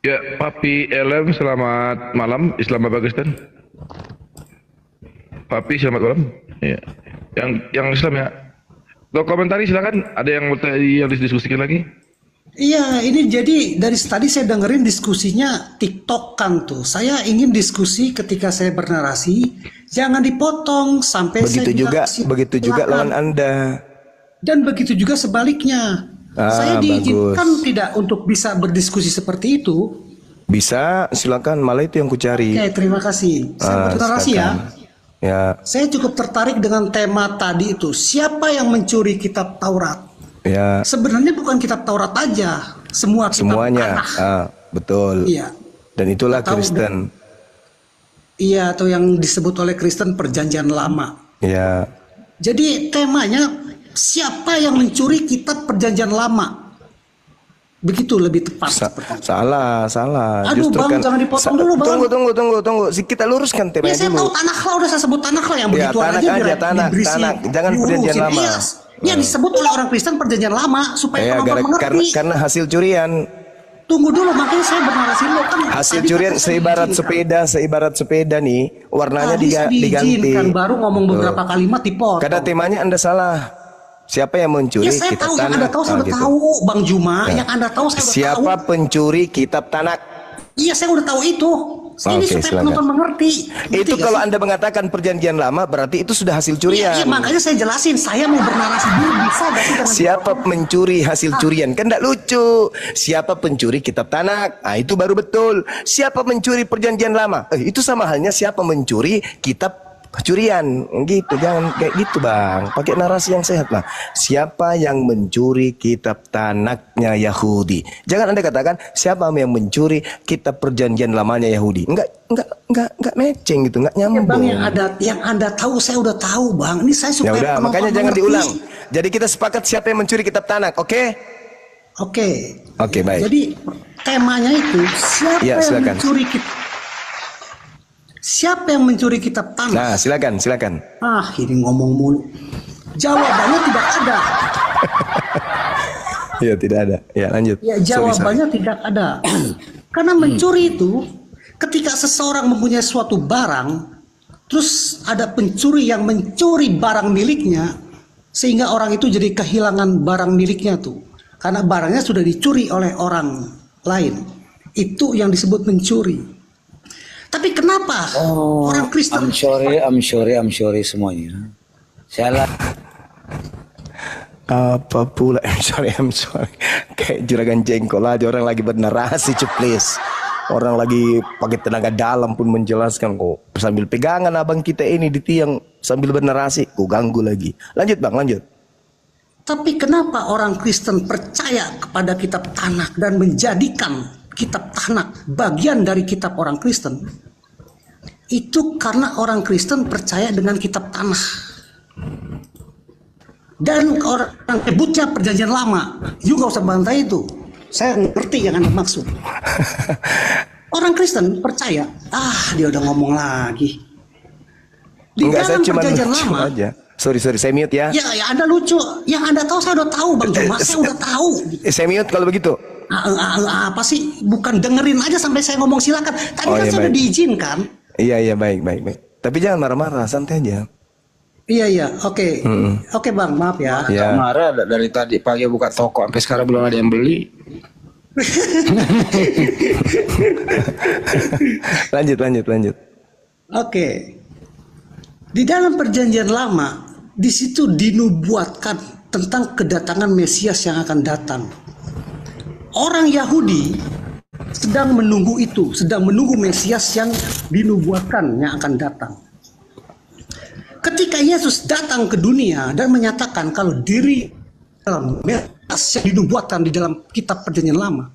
Ya, Papi LM, selamat malam. Islamabad. Papi, selamat malam. Ya. Yang Islam ya. Lo komentari silakan. Ada yang didiskusikan lagi? Iya, ini jadi dari tadi saya dengerin diskusinya TikTok kan tuh. Saya ingin diskusi ketika saya bernarasi, jangan dipotong sampai begitu juga lawan Anda. Dan begitu juga sebaliknya. Saya diizinkan tidak untuk bisa berdiskusi seperti itu. Bisa, silakan. Malah itu yang ku cari. Oke, terima kasih. Saya bernarasi ya. Ya. Saya cukup tertarik dengan tema tadi itu. Siapa yang mencuri kitab Taurat? Ya. Sebenarnya bukan kitab Taurat aja, semuanya. Betul. Iya. Dan itulah Kristen. Iya, atau yang disebut oleh Kristen Perjanjian Lama. Iya. Jadi temanya siapa yang mencuri kitab Perjanjian Lama? Begitu lebih tepat. Salah. Aduh justru Bang, jangan dipotong dulu Bang. Tunggu. Kita luruskan temanya saya dulu. Tahu Tanakh, udah saya sebut Tanakh yang begitu aja. Tanakh. Jangan Perjanjian Lama. Yang disebut oleh orang Kristen Perjanjian Lama supaya penonton mengerti. Karena hasil curian. Tunggu dulu, makanya saya bernarasi dulu kan. Hasil curian seibarat sepeda nih, warnanya diganti. Baru ngomong beberapa kalimat dipotong. Karena temanya Anda salah. Siapa yang mencuri saya kitab tahu, Tanakh? Yang Anda tahu saya udah tahu, Bang Juma. Yang Anda tahu saya udah tahu. Siapa pencuri kitab Tanakh? Iya, saya udah tahu itu. Ini supaya penonton mengerti. Itu kalau Anda mengatakan perjanjian lama berarti itu sudah hasil curian. Iya, makanya saya jelasin. Saya mau bernarasi dulu, bisa gak sih? Siapa mencuri hasil curian? Kan tidak lucu. Siapa pencuri kitab Tanak? Ah, itu baru betul. Siapa mencuri perjanjian lama? Itu sama halnya siapa mencuri kitab curian. Gitu, jangan kayak gitu bang. Pakai narasi yang sehat lah. Siapa yang mencuri kitab Tanaknya Yahudi? Jangan Anda katakan siapa yang mencuri kitab perjanjian lamanya Yahudi. Enggak matching gitu, enggak nyambung. Ya bang, yang Anda tahu saya udah tahu bang. Ini saya supaya udah, makanya jangan diulang. Jadi kita sepakat siapa yang mencuri kitab Tanak, oke? Oke, baik. Jadi temanya itu siapa yang mencuri kitab? Siapa yang mencuri kitab Tanakh? Nah, silakan. Ini ngomong mulu. Jawabannya tidak ada. Iya, tidak ada. Ya, lanjut. Ya, jawabannya tidak ada. Karena mencuri itu ketika seseorang mempunyai suatu barang, terus ada pencuri yang mencuri barang miliknya, sehingga orang itu jadi kehilangan barang miliknya tuh. Karena barangnya sudah dicuri oleh orang lain. Itu yang disebut mencuri. Tapi kenapa orang Kristen? I'm sorry semuanya. Salah. Apa pula I'm sorry. Kayak juragan jengkol aja, orang lagi bernarasi please. Orang lagi pakai tenaga dalam pun menjelaskan kok. Sambil pegangan abang kita ini di tiang sambil bernarasi, kok ganggu lagi. Lanjut bang, lanjut. Tapi kenapa orang Kristen percaya kepada kitab Tanakh dan menjadikan kitab Tanakh bagian dari kitab orang Kristen? Itu karena orang Kristen percaya dengan kitab Tanakh. Dan orang nyebutnya perjanjian lama. You gak usah bantai itu. Saya ngerti yang Anda maksud. Orang Kristen percaya. Dia udah ngomong lagi. Di dalam perjanjian lama aja. Sorry, saya mute ya. Ya, Anda lucu. Yang Anda tahu saya udah tahu Bang Juma. Saya udah tahu. Saya mute kalau begitu. Apa sih? Bukan dengerin aja sampai saya ngomong, silakan. Tadi kan saya udah diizinkan. Iya, baik. Tapi jangan marah-marah, santai aja. Iya, oke. Oke bang, maaf ya. Marah dari tadi pagi buka toko sampai sekarang belum ada yang beli. Lanjut. Oke. Di dalam perjanjian lama, di situ dinubuatkan tentang kedatangan Mesias yang akan datang. Orang Yahudi sedang menunggu itu, sedang menunggu Mesias yang dinubuatkan yang akan datang. Ketika Yesus datang ke dunia dan menyatakan kalau diri dalam Mesias yang dinubuatkan di dalam kitab perjanjian lama,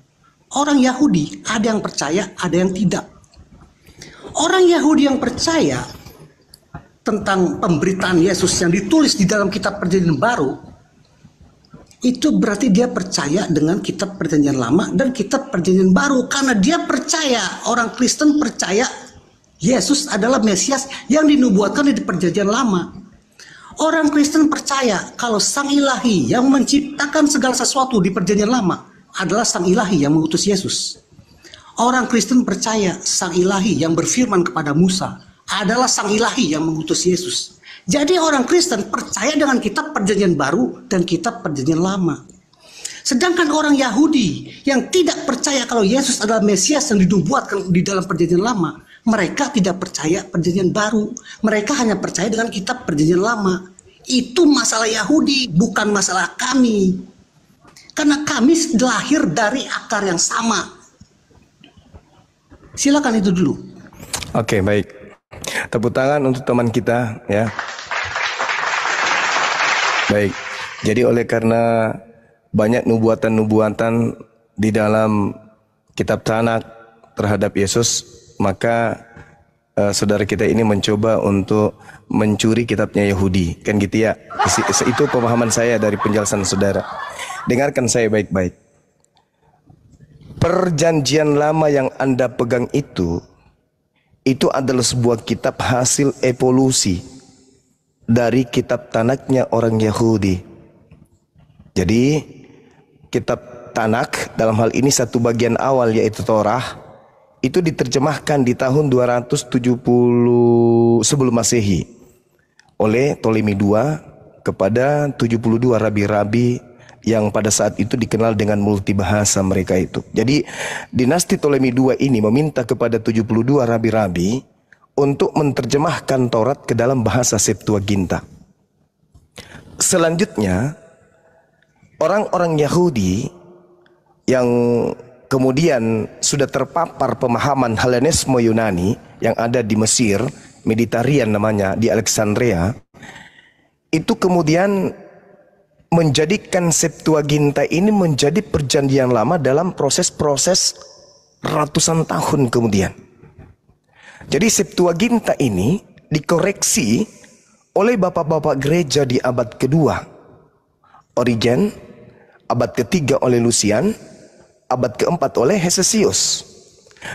orang Yahudi ada yang percaya, ada yang tidak. Orang Yahudi yang percaya tentang pemberitaan Yesus yang ditulis di dalam kitab perjanjian baru, itu berarti dia percaya dengan kitab perjanjian lama dan kitab perjanjian baru. Karena dia percaya, orang Kristen percaya Yesus adalah Mesias yang dinubuatkan di perjanjian lama. Orang Kristen percaya kalau Sang Ilahi yang menciptakan segala sesuatu di perjanjian lama adalah Sang Ilahi yang mengutus Yesus. Orang Kristen percaya Sang Ilahi yang berfirman kepada Musa adalah Sang Ilahi yang mengutus Yesus. Jadi orang Kristen percaya dengan kitab perjanjian baru dan kitab perjanjian lama. Sedangkan orang Yahudi yang tidak percaya kalau Yesus adalah Mesias yang dinubuatkan di dalam perjanjian lama, mereka tidak percaya perjanjian baru. Mereka hanya percaya dengan kitab perjanjian lama. Itu masalah Yahudi, bukan masalah kami. Karena kami lahir dari akar yang sama. Silakan itu dulu. Oke, baik. Tepuk tangan untuk teman kita ya. Baik. Jadi oleh karena banyak nubuatan-nubuatan di dalam kitab Tanakh terhadap Yesus, maka saudara kita ini mencoba untuk mencuri kitabnya Yahudi. Kan gitu ya. Itu pemahaman saya dari penjelasan saudara. Dengarkan saya baik-baik. Perjanjian lama yang Anda pegang itu adalah sebuah kitab hasil evolusi dari kitab Tanakhnya orang Yahudi. Jadi kitab Tanakh dalam hal ini satu bagian awal yaitu Torah itu diterjemahkan di tahun 270 sebelum Masehi oleh Ptolemy II kepada 72 rabi-rabi yang pada saat itu dikenal dengan multibahasa mereka itu. Jadi dinasti Ptolemy II ini meminta kepada 72 rabi-rabi untuk menerjemahkan Taurat ke dalam bahasa Septuaginta. Selanjutnya, orang-orang Yahudi yang kemudian sudah terpapar pemahaman Helenisme Yunani yang ada di Mesir, Mediterranean namanya, di Alexandria, itu kemudian menjadikan Septuaginta ini menjadi perjanjian lama dalam proses-proses ratusan tahun kemudian. Jadi Septuaginta ini dikoreksi oleh bapak-bapak gereja di abad kedua, Origen, abad ketiga oleh Lucian, abad keempat oleh Hesesius.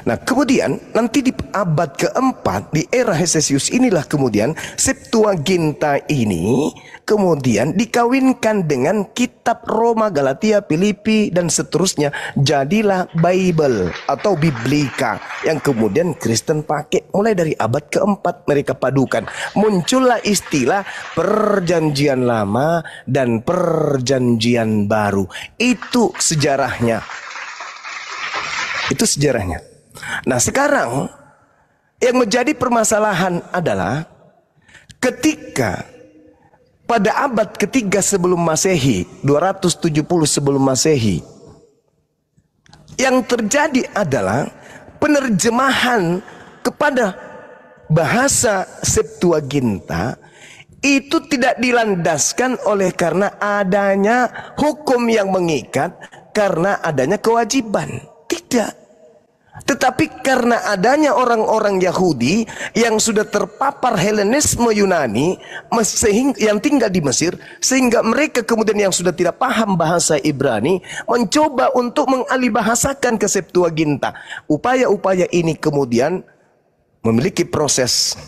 Nah kemudian nanti di abad keempat, di era Hesesius inilah kemudian Septuaginta ini kemudian dikawinkan dengan kitab Roma, Galatia, Filipi dan seterusnya. Jadilah Bible atau Biblika yang kemudian Kristen pakai mulai dari abad keempat, mereka padukan. Muncullah istilah perjanjian lama dan perjanjian baru. Itu sejarahnya. Itu sejarahnya. Nah sekarang yang menjadi permasalahan adalah ketika pada abad ketiga sebelum Masehi, 270 sebelum Masehi, yang terjadi adalah penerjemahan kepada bahasa Septuaginta itu tidak dilandaskan oleh karena adanya hukum yang mengikat, karena adanya kewajiban. Tidak. Tetapi karena adanya orang-orang Yahudi yang sudah terpapar Helenisme Yunani yang tinggal di Mesir, sehingga mereka kemudian yang sudah tidak paham bahasa Ibrani mencoba untuk mengalihbahasakan ke Septuaginta. Upaya-upaya ini kemudian memiliki proses.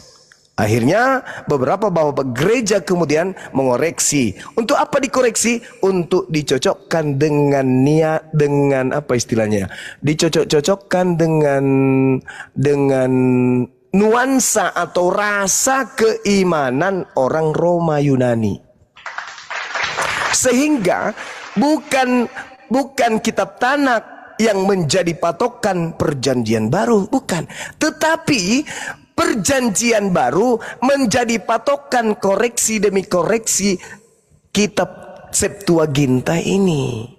Akhirnya beberapa bapak gereja kemudian mengoreksi. Untuk apa dikoreksi? Untuk dicocokkan dengan niat, dengan apa istilahnya? Dicocok-cocokkan dengan nuansa atau rasa keimanan orang Roma Yunani. Sehingga bukan kitab Tanakh yang menjadi patokan perjanjian baru, bukan. Tetapi perjanjian baru menjadi patokan koreksi demi koreksi kitab Septuaginta ini.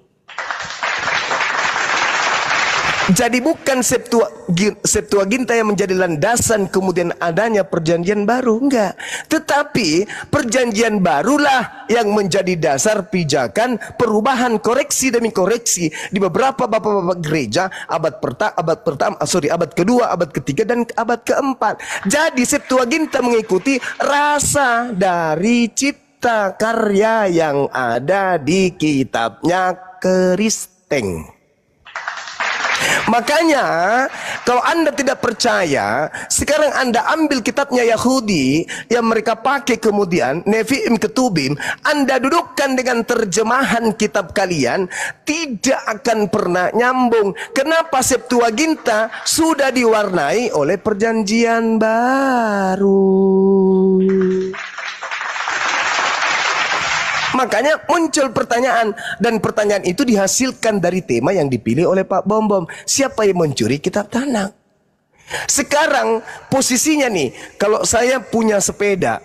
Jadi bukan Septuaginta yang menjadi landasan kemudian adanya perjanjian baru, enggak. Tetapi perjanjian barulah yang menjadi dasar pijakan perubahan koreksi demi koreksi di beberapa bapak-bapak gereja abad kedua, abad ketiga dan abad keempat. Jadi Septuaginta mengikuti rasa dari cipta karya yang ada di kitabnya Kristen. Makanya kalau Anda tidak percaya, sekarang Anda ambil kitabnya Yahudi yang mereka pakai kemudian Nevi'im Ketubim, Anda dudukkan dengan terjemahan kitab kalian, tidak akan pernah nyambung. Kenapa? Septuaginta sudah diwarnai oleh perjanjian baru. Makanya muncul pertanyaan, dan pertanyaan itu dihasilkan dari tema yang dipilih oleh Pak Bom. Siapa yang mencuri kitab Tanakh? Sekarang posisinya nih, kalau saya punya sepeda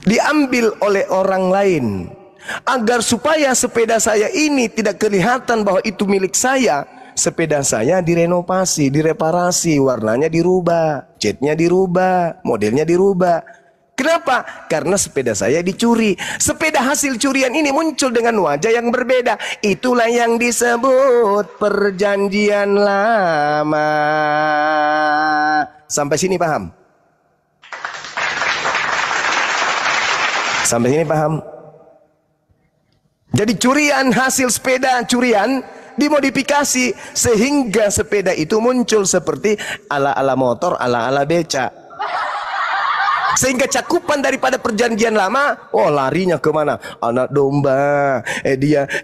diambil oleh orang lain, agar supaya sepeda saya ini tidak kelihatan bahwa itu milik saya, sepeda saya direnovasi, direparasi, warnanya dirubah, catnya dirubah, modelnya dirubah. Kenapa? Karena sepeda saya dicuri. Sepeda hasil curian ini muncul dengan wajah yang berbeda. Itulah yang disebut perjanjian lama. Sampai sini paham? Sampai sini paham? Jadi curian, hasil sepeda curian dimodifikasi sehingga sepeda itu muncul seperti ala-ala motor, ala-ala beca. Sehingga cakupan daripada perjanjian lama, oh larinya kemana? Anak domba,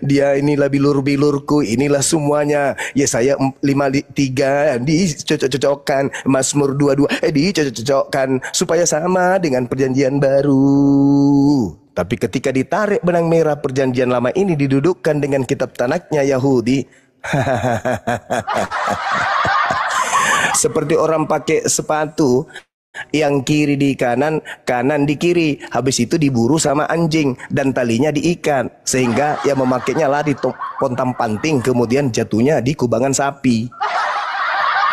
dia inilah bilur-bilurku, inilah semuanya. Ya saya 5:3 dicocok-cocokkan, Mazmur 22 dicocok-cocokkan supaya sama dengan perjanjian baru. Tapi ketika ditarik benang merah perjanjian lama ini didudukkan dengan kitab Tanaknya Yahudi, seperti orang pakai sepatu yang kiri di kanan, kanan di kiri, habis itu diburu sama anjing dan talinya diikat, sehingga yang memakainya lari pontang panting, kemudian jatuhnya di kubangan sapi.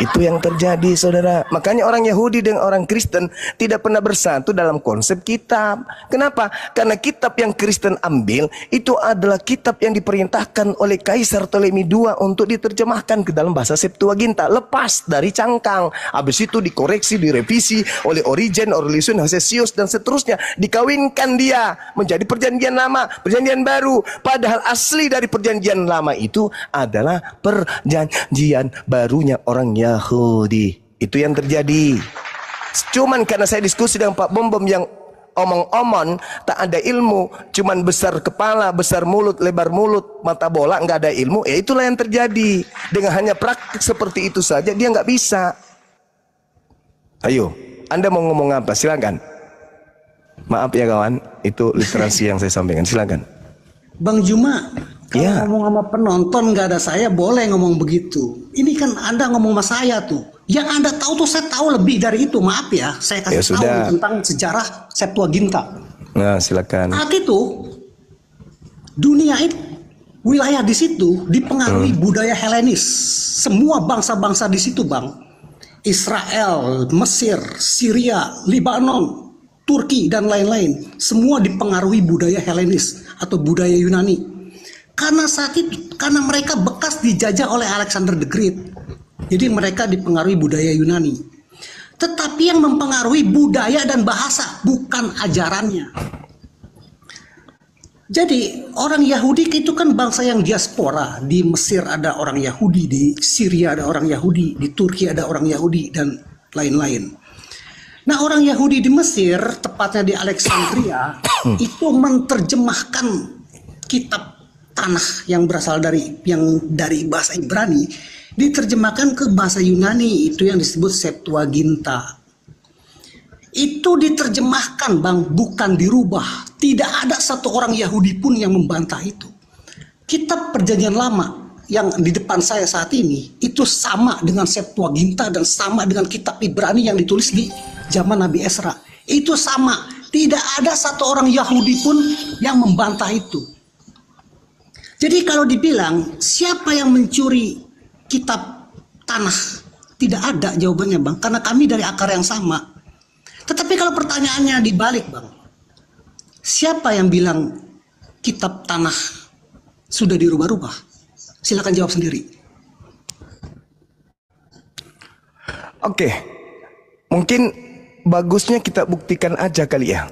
Itu yang terjadi, saudara. Makanya orang Yahudi dan orang Kristen tidak pernah bersatu dalam konsep kitab. Kenapa? Karena kitab yang Kristen ambil itu adalah kitab yang diperintahkan oleh Kaisar Ptolemy II untuk diterjemahkan ke dalam bahasa Septuaginta, lepas dari cangkang. Habis itu dikoreksi, direvisi oleh Origen, Orlysius, Hosesius dan seterusnya. Dikawinkan dia menjadi perjanjian lama, perjanjian baru. Padahal asli dari perjanjian lama itu adalah perjanjian barunya orang Yahudi. Itu yang terjadi. Cuman karena saya diskusi dengan Pak Bom yang omong-omong, tak ada ilmu, cuman besar kepala, besar mulut, lebar mulut, mata bola, nggak ada ilmu, ya itulah yang terjadi. Dengan hanya praktik seperti itu saja dia nggak bisa. Ayo, Anda mau ngomong apa? Silakan. Maaf ya kawan, itu literasi yang saya sampaikan. Silakan. Bang Juma, kalau Ya. ngomong sama penonton nggak ada saya, boleh ngomong begitu. Ini kan Anda ngomong sama saya tuh. Yang Anda tahu tuh saya tahu lebih dari itu. Maaf ya, saya kasih Ya tahu sudah. tentang sejarah Septuaginta. Nah, silakan. Saat itu dunia itu, wilayah di situ dipengaruhi budaya Helenis. Semua bangsa-bangsa di situ, Bang. Israel, Mesir, Syria, Lebanon, Turki dan lain-lain, semua dipengaruhi budaya Helenis atau budaya Yunani. Karena saat itu, karena mereka bekas dijajah oleh Alexander the Great, jadi mereka dipengaruhi budaya Yunani. Tetapi yang mempengaruhi budaya dan bahasa, bukan ajarannya. Jadi orang Yahudi itu kan bangsa yang diaspora. Di Mesir ada orang Yahudi, di Syria ada orang Yahudi, di Turki ada orang Yahudi dan lain-lain. Nah, orang Yahudi di Mesir, tepatnya di Alexandria, itu menerjemahkan kitab Tanakh yang berasal dari bahasa Ibrani, diterjemahkan ke bahasa Yunani, itu yang disebut Septuaginta. Itu diterjemahkan, Bang, bukan dirubah. Tidak ada satu orang Yahudi pun yang membantah itu. Kitab Perjanjian Lama yang di depan saya saat ini itu sama dengan Septuaginta dan sama dengan kitab Ibrani yang ditulis di zaman Nabi Esra. Itu sama. Tidak ada satu orang Yahudi pun yang membantah itu. Jadi kalau dibilang siapa yang mencuri kitab Tanakh, tidak ada jawabannya, Bang, karena kami dari akar yang sama. Tetapi kalau pertanyaannya dibalik, Bang, siapa yang bilang kitab Tanakh sudah dirubah-rubah? Silakan jawab sendiri. Oke, mungkin bagusnya kita buktikan aja kali ya.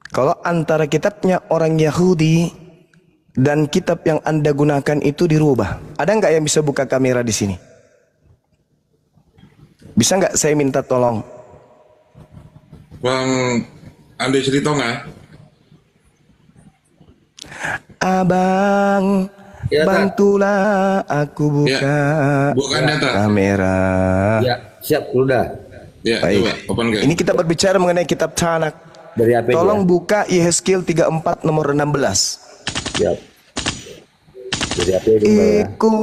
Kalau antara kitabnya orang Yahudi dan kitab yang Anda gunakan itu dirubah, ada nggak yang bisa buka kamera di sini? Bisa nggak saya minta tolong? Bang Ande cerita nggak? Abang, Ya, bantulah aku buka Bukan data. kamera. Ya, siap, udah. Ya, Baik. coba open guys. Ini kita berbicara mengenai kitab Tanakh. Dari apa Tolong buka Yehezkiel 34 nomor 16. Siap. Dari apa itu, Mbak, ya? Iku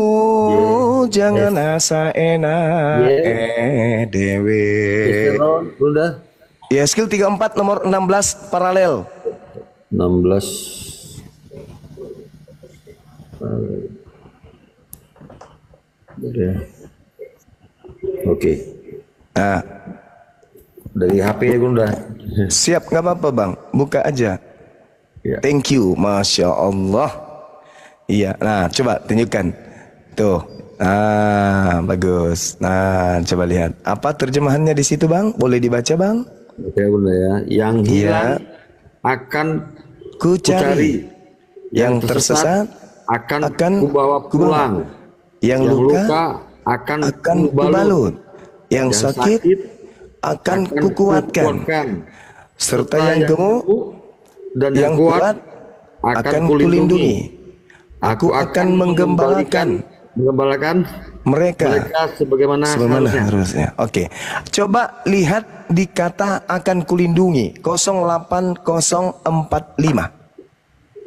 jangan asa enak dewe. Udah. Yehezkiel 34 nomor 16 paralel. 16. Oke. Nah, dari HP ya, Bunda. siap, nggak apa-apa Bang, buka aja. Ya. Thank you, Masya Allah. Iya, nah coba tunjukkan. Tuh, nah bagus. Nah, coba lihat. Apa terjemahannya di situ Bang? Boleh dibaca Bang? Oke, Bunda ya. Yang hilang akan Kucari. Yang tersesat akan akan kubawa pulang. Yang luka akan kubalut. Yang sakit akan kukuatkan. Serta yang gemuk dan yang kuat akan kulindungi. Aku akan menggembalakan Mereka sebagaimana harusnya. Oke. Coba lihat di kata akan kulindungi 08045.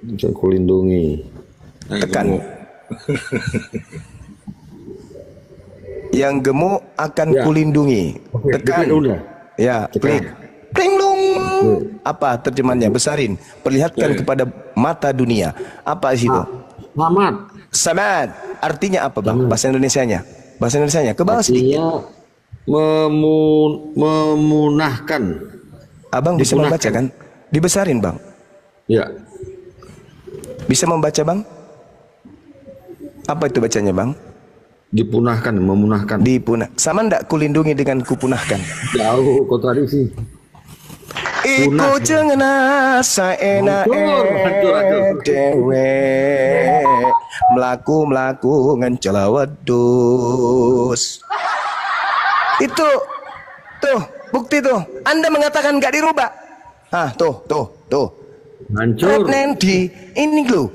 Akan kulindungi. Tekan. Yang gemuk akan kulindungi. Tekan. Ya, klik. Plinglung. Apa terjemahannya? Besarin. Perlihatkan kepada mata dunia. Apa situ? Samad. Artinya apa, Bang? Bahasa Indonesianya. Bahasa Indonesianya ke bawah sedikit. Memunahkan. Abang bisa membaca kan? Dibesarin, Bang. Ya. Bisa membaca, Bang? Apa itu bacanya, Bang? Dipunahkan, memunahkan. Sama ndak kulindungi dengan kupunahkan? Jauh kontradiksi. Iku jangan saena dewe melaku ngencela wedus. Itu tuh bukti tuh. Anda mengatakan nggak dirubah. Tuh. Hancur. Nanti ini loh.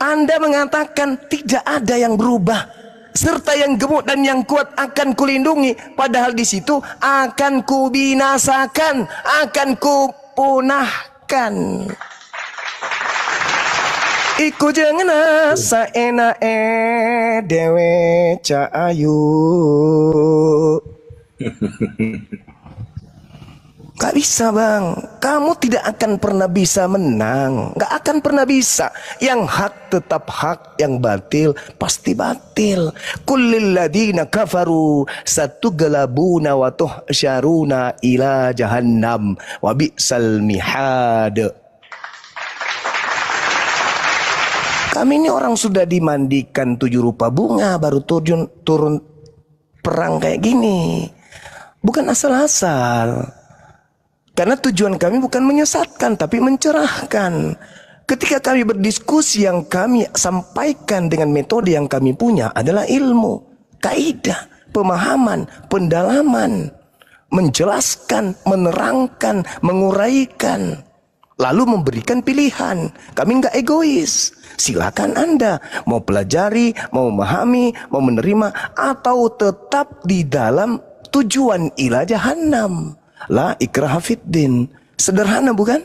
Anda mengatakan tidak ada yang berubah. Serta yang gemuk dan yang kuat akan kulindungi, padahal di situ akan kubinasakan, akan kupunahkan. Iku jangan saena dewe cahayu. Gak bisa, Bang. Kamu tidak akan pernah bisa menang. Gak akan pernah bisa. Yang hak tetap hak, yang batil pasti batil. Kullil ladina kafaru satughlabuna wa tuhsyaruna ila jahannam wa bi'sal mihad. Kami ini orang sudah dimandikan 7 rupa bunga baru turun perang kayak gini. Bukan asal-asal. Karena tujuan kami bukan menyesatkan, tapi mencerahkan. Ketika kami berdiskusi, yang kami sampaikan dengan metode yang kami punya adalah ilmu, kaidah, pemahaman, pendalaman, menjelaskan, menerangkan, menguraikan, lalu memberikan pilihan. Kami nggak egois. Silakan Anda mau pelajari, mau memahami, mau menerima, atau tetap di dalam tujuan ila jahannam. La ikraha fiddin. Sederhana bukan?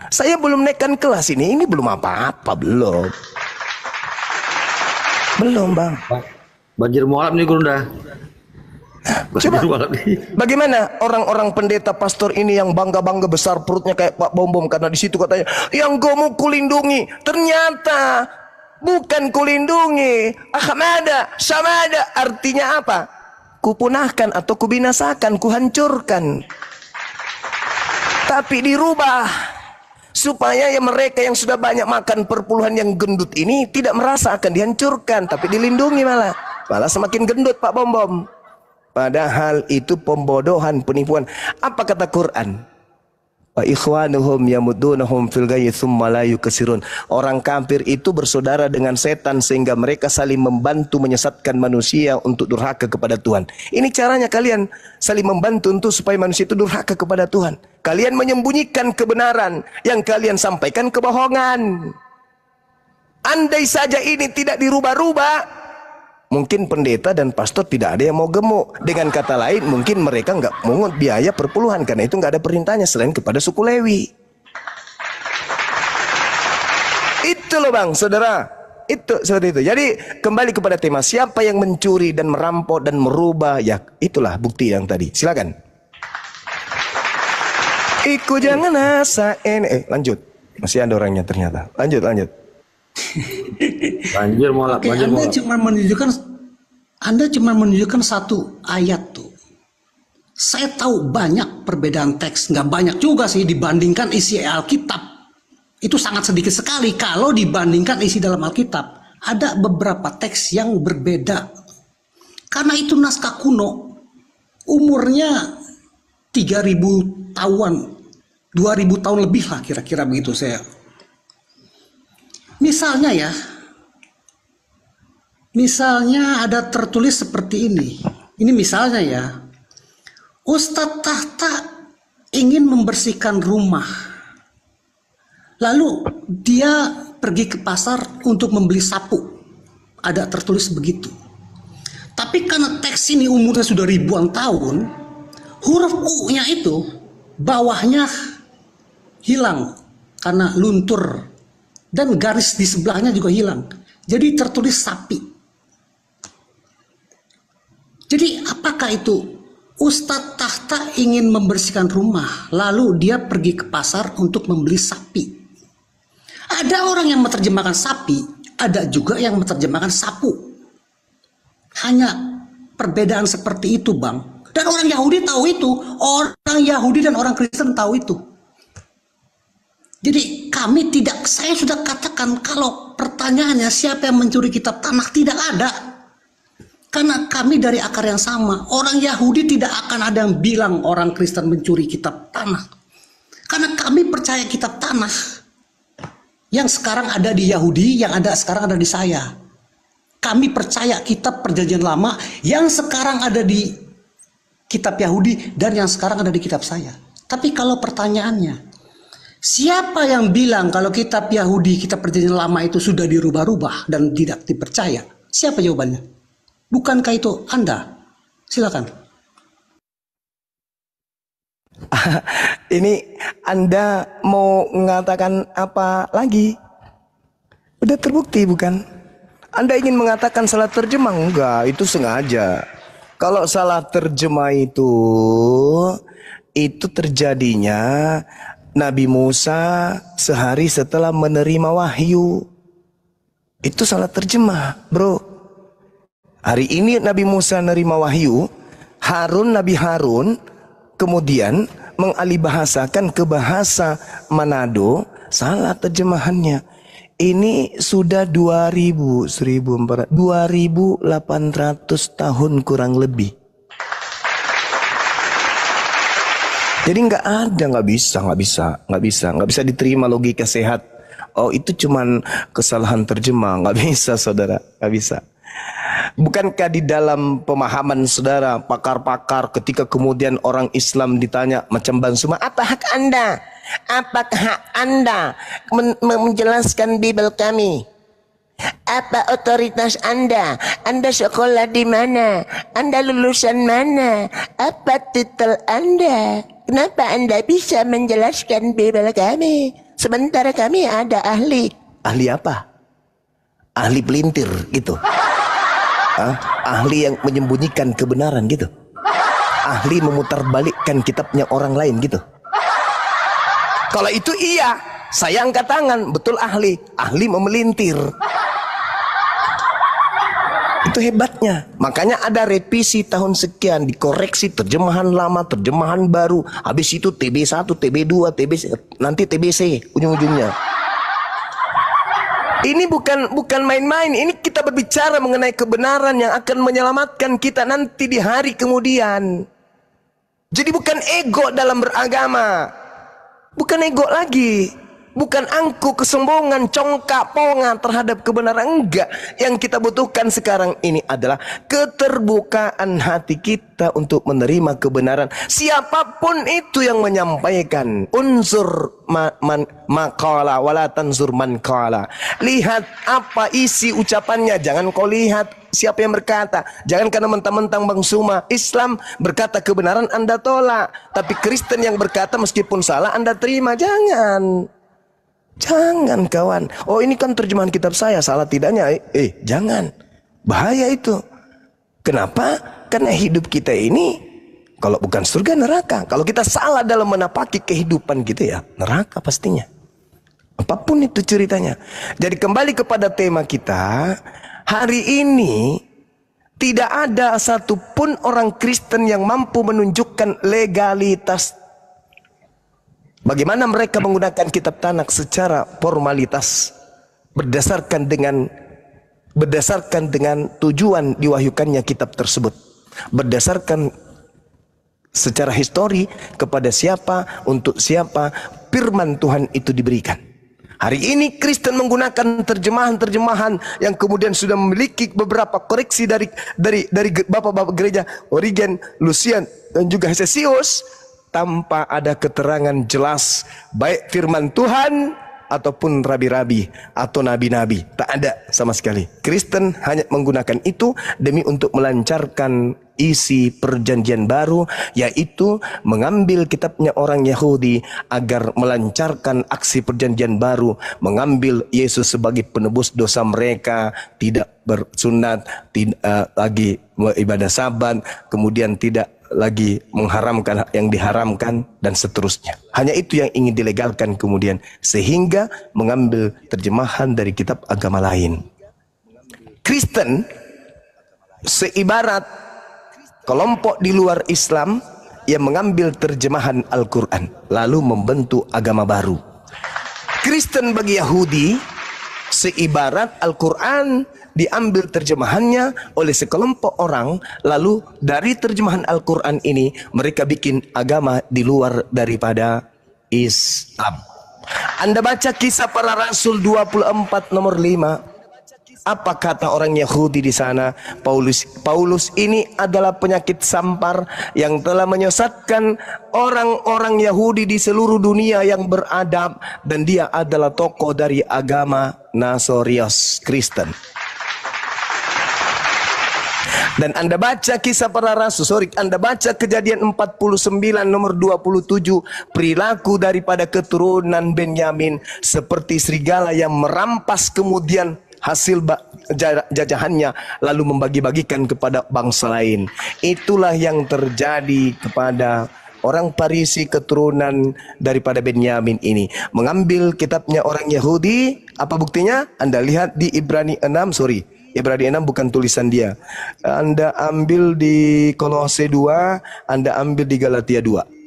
Saya belum naikkan kelas ini belum apa-apa, belum. Belum, Bang. Banjir mualaf nih, Gunda. Coba, bagaimana orang-orang pendeta pastor ini yang bangga-bangga besar perutnya kayak Pak Bom-Bom, karena di situ katanya yang gemuk kulindungi. Ternyata bukan kulindungi. Ahmada, samada, artinya apa? Kupunahkan atau kubinasakan, kuhancurkan. Tapi dirubah supaya mereka yang sudah banyak makan perpuluhan yang gendut ini tidak merasa akan dihancurkan, tapi dilindungi malah semakin gendut Pak Bom-Bom. Padahal itu pembodohan, penipuan. Apa kata Quran? Wa ikhwanuhum yamudunahum fil ghayyi tsumma la yukasirun. Orang kafir itu bersaudara dengan setan sehingga mereka saling membantu menyesatkan manusia untuk durhaka kepada Tuhan. Ini caranya kalian saling membantu untuk supaya manusia itu durhaka kepada Tuhan. Kalian menyembunyikan kebenaran, yang kalian sampaikan kebohongan. Andai saja ini tidak dirubah-rubah, mungkin pendeta dan pastor tidak ada yang mau gemuk. Dengan kata lain, mungkin mereka nggak mungut biaya perpuluhan, karena itu nggak ada perintahnya selain kepada suku Lewi. Itu loh, Bang, saudara. Itu seperti itu. Jadi kembali kepada tema, siapa yang mencuri dan merampok dan merubah, ya itulah bukti yang tadi. Silakan. Iku jangan asain. Lanjut. Masih ada orangnya ternyata. Lanjut. Banjir mualaf. Anda cuma menunjukkan satu ayat tuh. Saya tahu banyak perbedaan teks, nggak banyak juga sih dibandingkan isi Alkitab. Itu sangat sedikit sekali kalau dibandingkan isi dalam Alkitab. Ada beberapa teks yang berbeda. Karena itu naskah kuno, umurnya 3.000 tahun, 2.000 tahun lebih lah kira-kira begitu saya. Misalnya ada tertulis seperti ini. Ini misalnya ya. Ustadz Tahta ingin membersihkan rumah. Lalu dia pergi ke pasar untuk membeli sapu. Ada tertulis begitu. Tapi karena teks ini umurnya sudah ribuan tahun, huruf U-nya itu bawahnya hilang karena luntur, dan garis di sebelahnya juga hilang. Jadi tertulis sapi. Jadi apakah itu? Ustadz Tahta ingin membersihkan rumah, lalu dia pergi ke pasar untuk membeli sapi. Ada orang yang menerjemahkan sapi, ada juga yang menerjemahkan sapu. Hanya perbedaan seperti itu, Bang. Dan orang Yahudi tahu itu, orang Yahudi dan orang Kristen tahu itu. Jadi kami tidak, saya sudah katakan kalau pertanyaannya siapa yang mencuri kitab tanah, tidak ada. Karena kami dari akar yang sama. Orang Yahudi tidak akan ada yang bilang orang Kristen mencuri kitab tanah. Karena kami percaya kitab tanah yang sekarang ada di Yahudi, yang ada sekarang ada di saya. Kami percaya kitab perjanjian lama yang sekarang ada di kitab Yahudi dan yang sekarang ada di kitab saya. Tapi kalau pertanyaannya, siapa yang bilang kalau kitab Yahudi, kitab perjanjian lama itu sudah dirubah-rubah dan tidak dipercaya? Siapa jawabannya? Bukankah itu Anda? Silakan. Ini Anda mau mengatakan apa lagi? Udah terbukti bukan? Anda ingin mengatakan salah terjemah? Enggak, itu sengaja. Kalau salah terjemah itu terjadinya Nabi Musa sehari setelah menerima wahyu. Itu salah terjemah, bro. Hari ini Nabi Musa menerima wahyu, Nabi Harun kemudian mengalihbahasakan ke bahasa Manado, salah terjemahannya. Ini sudah 2800 tahun kurang lebih. Jadi nggak bisa diterima logika sehat. Oh, itu cuman kesalahan terjemah, nggak bisa, saudara, nggak bisa. Bukankah di dalam pemahaman saudara, pakar-pakar, ketika kemudian orang Islam ditanya macam Bang Suma, apa hak Anda? Apakah hak Anda menjelaskan Bible kami? Apa otoritas Anda? Anda sekolah di mana? Anda lulusan mana? Apa titel Anda? Kenapa Anda bisa menjelaskan Bible kami? Sementara kami ada ahli. Ahli apa? Ahli pelintir gitu. Ahli yang menyembunyikan kebenaran gitu. Ahli memutarbalikkan kitabnya orang lain gitu. Kalau itu iya, saya angkat tangan, betul ahli memelintir. Itu hebatnya. Makanya ada revisi tahun sekian, dikoreksi terjemahan lama, terjemahan baru. Habis itu TB1, TB2, nanti TBC ujung-ujungnya. Ini bukan main-main. Ini kita berbicara mengenai kebenaran yang akan menyelamatkan kita nanti di hari kemudian. Jadi bukan ego dalam beragama. Bukan ego lagi. Bukan angku, kesombongan, congkak, ponga terhadap kebenaran. Enggak. Yang kita butuhkan sekarang ini adalah keterbukaan hati kita untuk menerima kebenaran. Siapapun itu yang menyampaikan. Unsur maqala wala tanzur man qala. Lihat apa isi ucapannya. Jangan kau lihat siapa yang berkata. Jangan karena mentang-mentang Bang Suma Islam berkata kebenaran Anda tolak. Tapi Kristen yang berkata meskipun salah Anda terima. Jangan kawan. Oh, ini kan terjemahan kitab saya, salah tidaknya. Jangan. Bahaya itu. Kenapa? Karena hidup kita ini kalau bukan surga neraka. Kalau kita salah dalam menapaki kehidupan gitu ya, neraka pastinya. Apapun itu ceritanya. Jadi kembali kepada tema kita, hari ini tidak ada satupun orang Kristen yang mampu menunjukkan legalitas. Bagaimana mereka menggunakan kitab tanah secara formalitas berdasarkan dengan tujuan diwahyukannya kitab tersebut, berdasarkan secara histori kepada siapa, untuk siapa firman Tuhan itu diberikan. Hari ini Kristen menggunakan terjemahan-terjemahan yang kemudian sudah memiliki beberapa koreksi dari bapak-bapak gereja Origen, Lucian dan juga Hesesius, tanpa ada keterangan jelas baik firman Tuhan ataupun rabi-rabi atau nabi-nabi. Tak ada sama sekali. Kristen hanya menggunakan itu demi untuk melancarkan isi perjanjian baru, yaitu mengambil kitabnya orang Yahudi agar melancarkan aksi perjanjian baru, mengambil Yesus sebagai penebus dosa mereka, tidak bersunat, tidak lagi ibadah sabat, kemudian tidak lagi mengharamkan yang diharamkan, dan seterusnya. Hanya itu yang ingin dilegalkan kemudian, sehingga mengambil terjemahan dari kitab agama lain. Kristen seibarat kelompok di luar Islam yang mengambil terjemahan Al-Quran lalu membentuk agama baru. Kristen bagi Yahudi seibarat Al-Quran diambil terjemahannya oleh sekelompok orang, lalu dari terjemahan Al-Quran ini mereka bikin agama di luar daripada Islam. Anda baca Kisah Para Rasul 24 nomor 5. Apa kata orang Yahudi di sana? Paulus ini adalah penyakit sampar yang telah menyesatkan orang-orang Yahudi di seluruh dunia yang beradab, dan dia adalah tokoh dari agama Nasorius, Kristen. Dan Anda baca Kisah Para Rasul, Anda baca Kejadian 49 nomor 27, perilaku daripada keturunan Benyamin seperti serigala yang merampas kemudian hasil jajahannya lalu membagi-bagikan kepada bangsa lain. Itulah yang terjadi kepada orang Parisi keturunan daripada Benyamin ini. Mengambil kitabnya orang Yahudi. Apa buktinya? Anda lihat di Ibrani 6, Ibrani 6 bukan tulisan dia. Anda ambil di Kolose 2, Anda ambil di Galatia 2.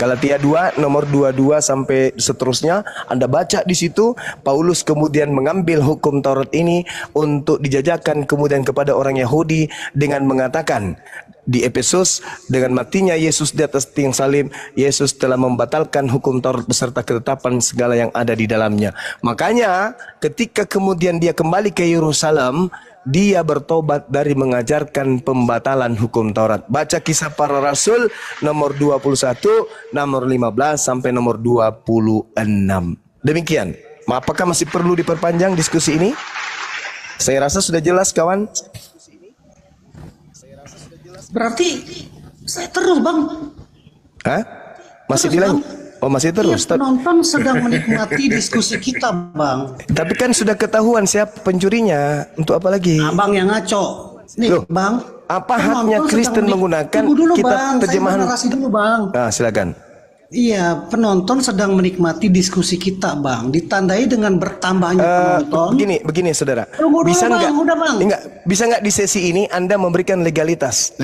Galatia 2 nomor 22 sampai seterusnya, Anda baca di situ. Paulus kemudian mengambil hukum Taurat ini untuk dijajakan kemudian kepada orang Yahudi dengan mengatakan di Efesus, dengan matinya Yesus di atas tiang salib, Yesus telah membatalkan hukum Taurat beserta ketetapan segala yang ada di dalamnya. Makanya ketika kemudian dia kembali ke Yerusalem, dia bertobat dari mengajarkan pembatalan hukum Taurat. Baca Kisah Para Rasul nomor 21, nomor 15 sampai nomor 26. Demikian. Apakah masih perlu diperpanjang diskusi ini? Saya rasa sudah jelas, kawan. Berarti saya terus, Bang. Hah? Masih Terus, bilang? Bang. Oh, masih terus. Iya, penonton sedang menikmati diskusi kita, Bang. Tapi kan sudah ketahuan siapa pencurinya. Untuk apa lagi? Abang yang ngaco. Nih, Loh, Bang. apa penonton haknya sedang Kristen menggunakan Tunggu dulu, kitab Bang. terjemahan? Saya narasi dulu, Bang. Nah, silakan. Iya, penonton sedang menikmati diskusi kita, Bang. Ditandai dengan bertambahnya penonton. Begini, saudara. Tunggu dulu, Bisa Bang. nggak? Udah, Bang. Bisa nggak di sesi ini Anda memberikan legalitas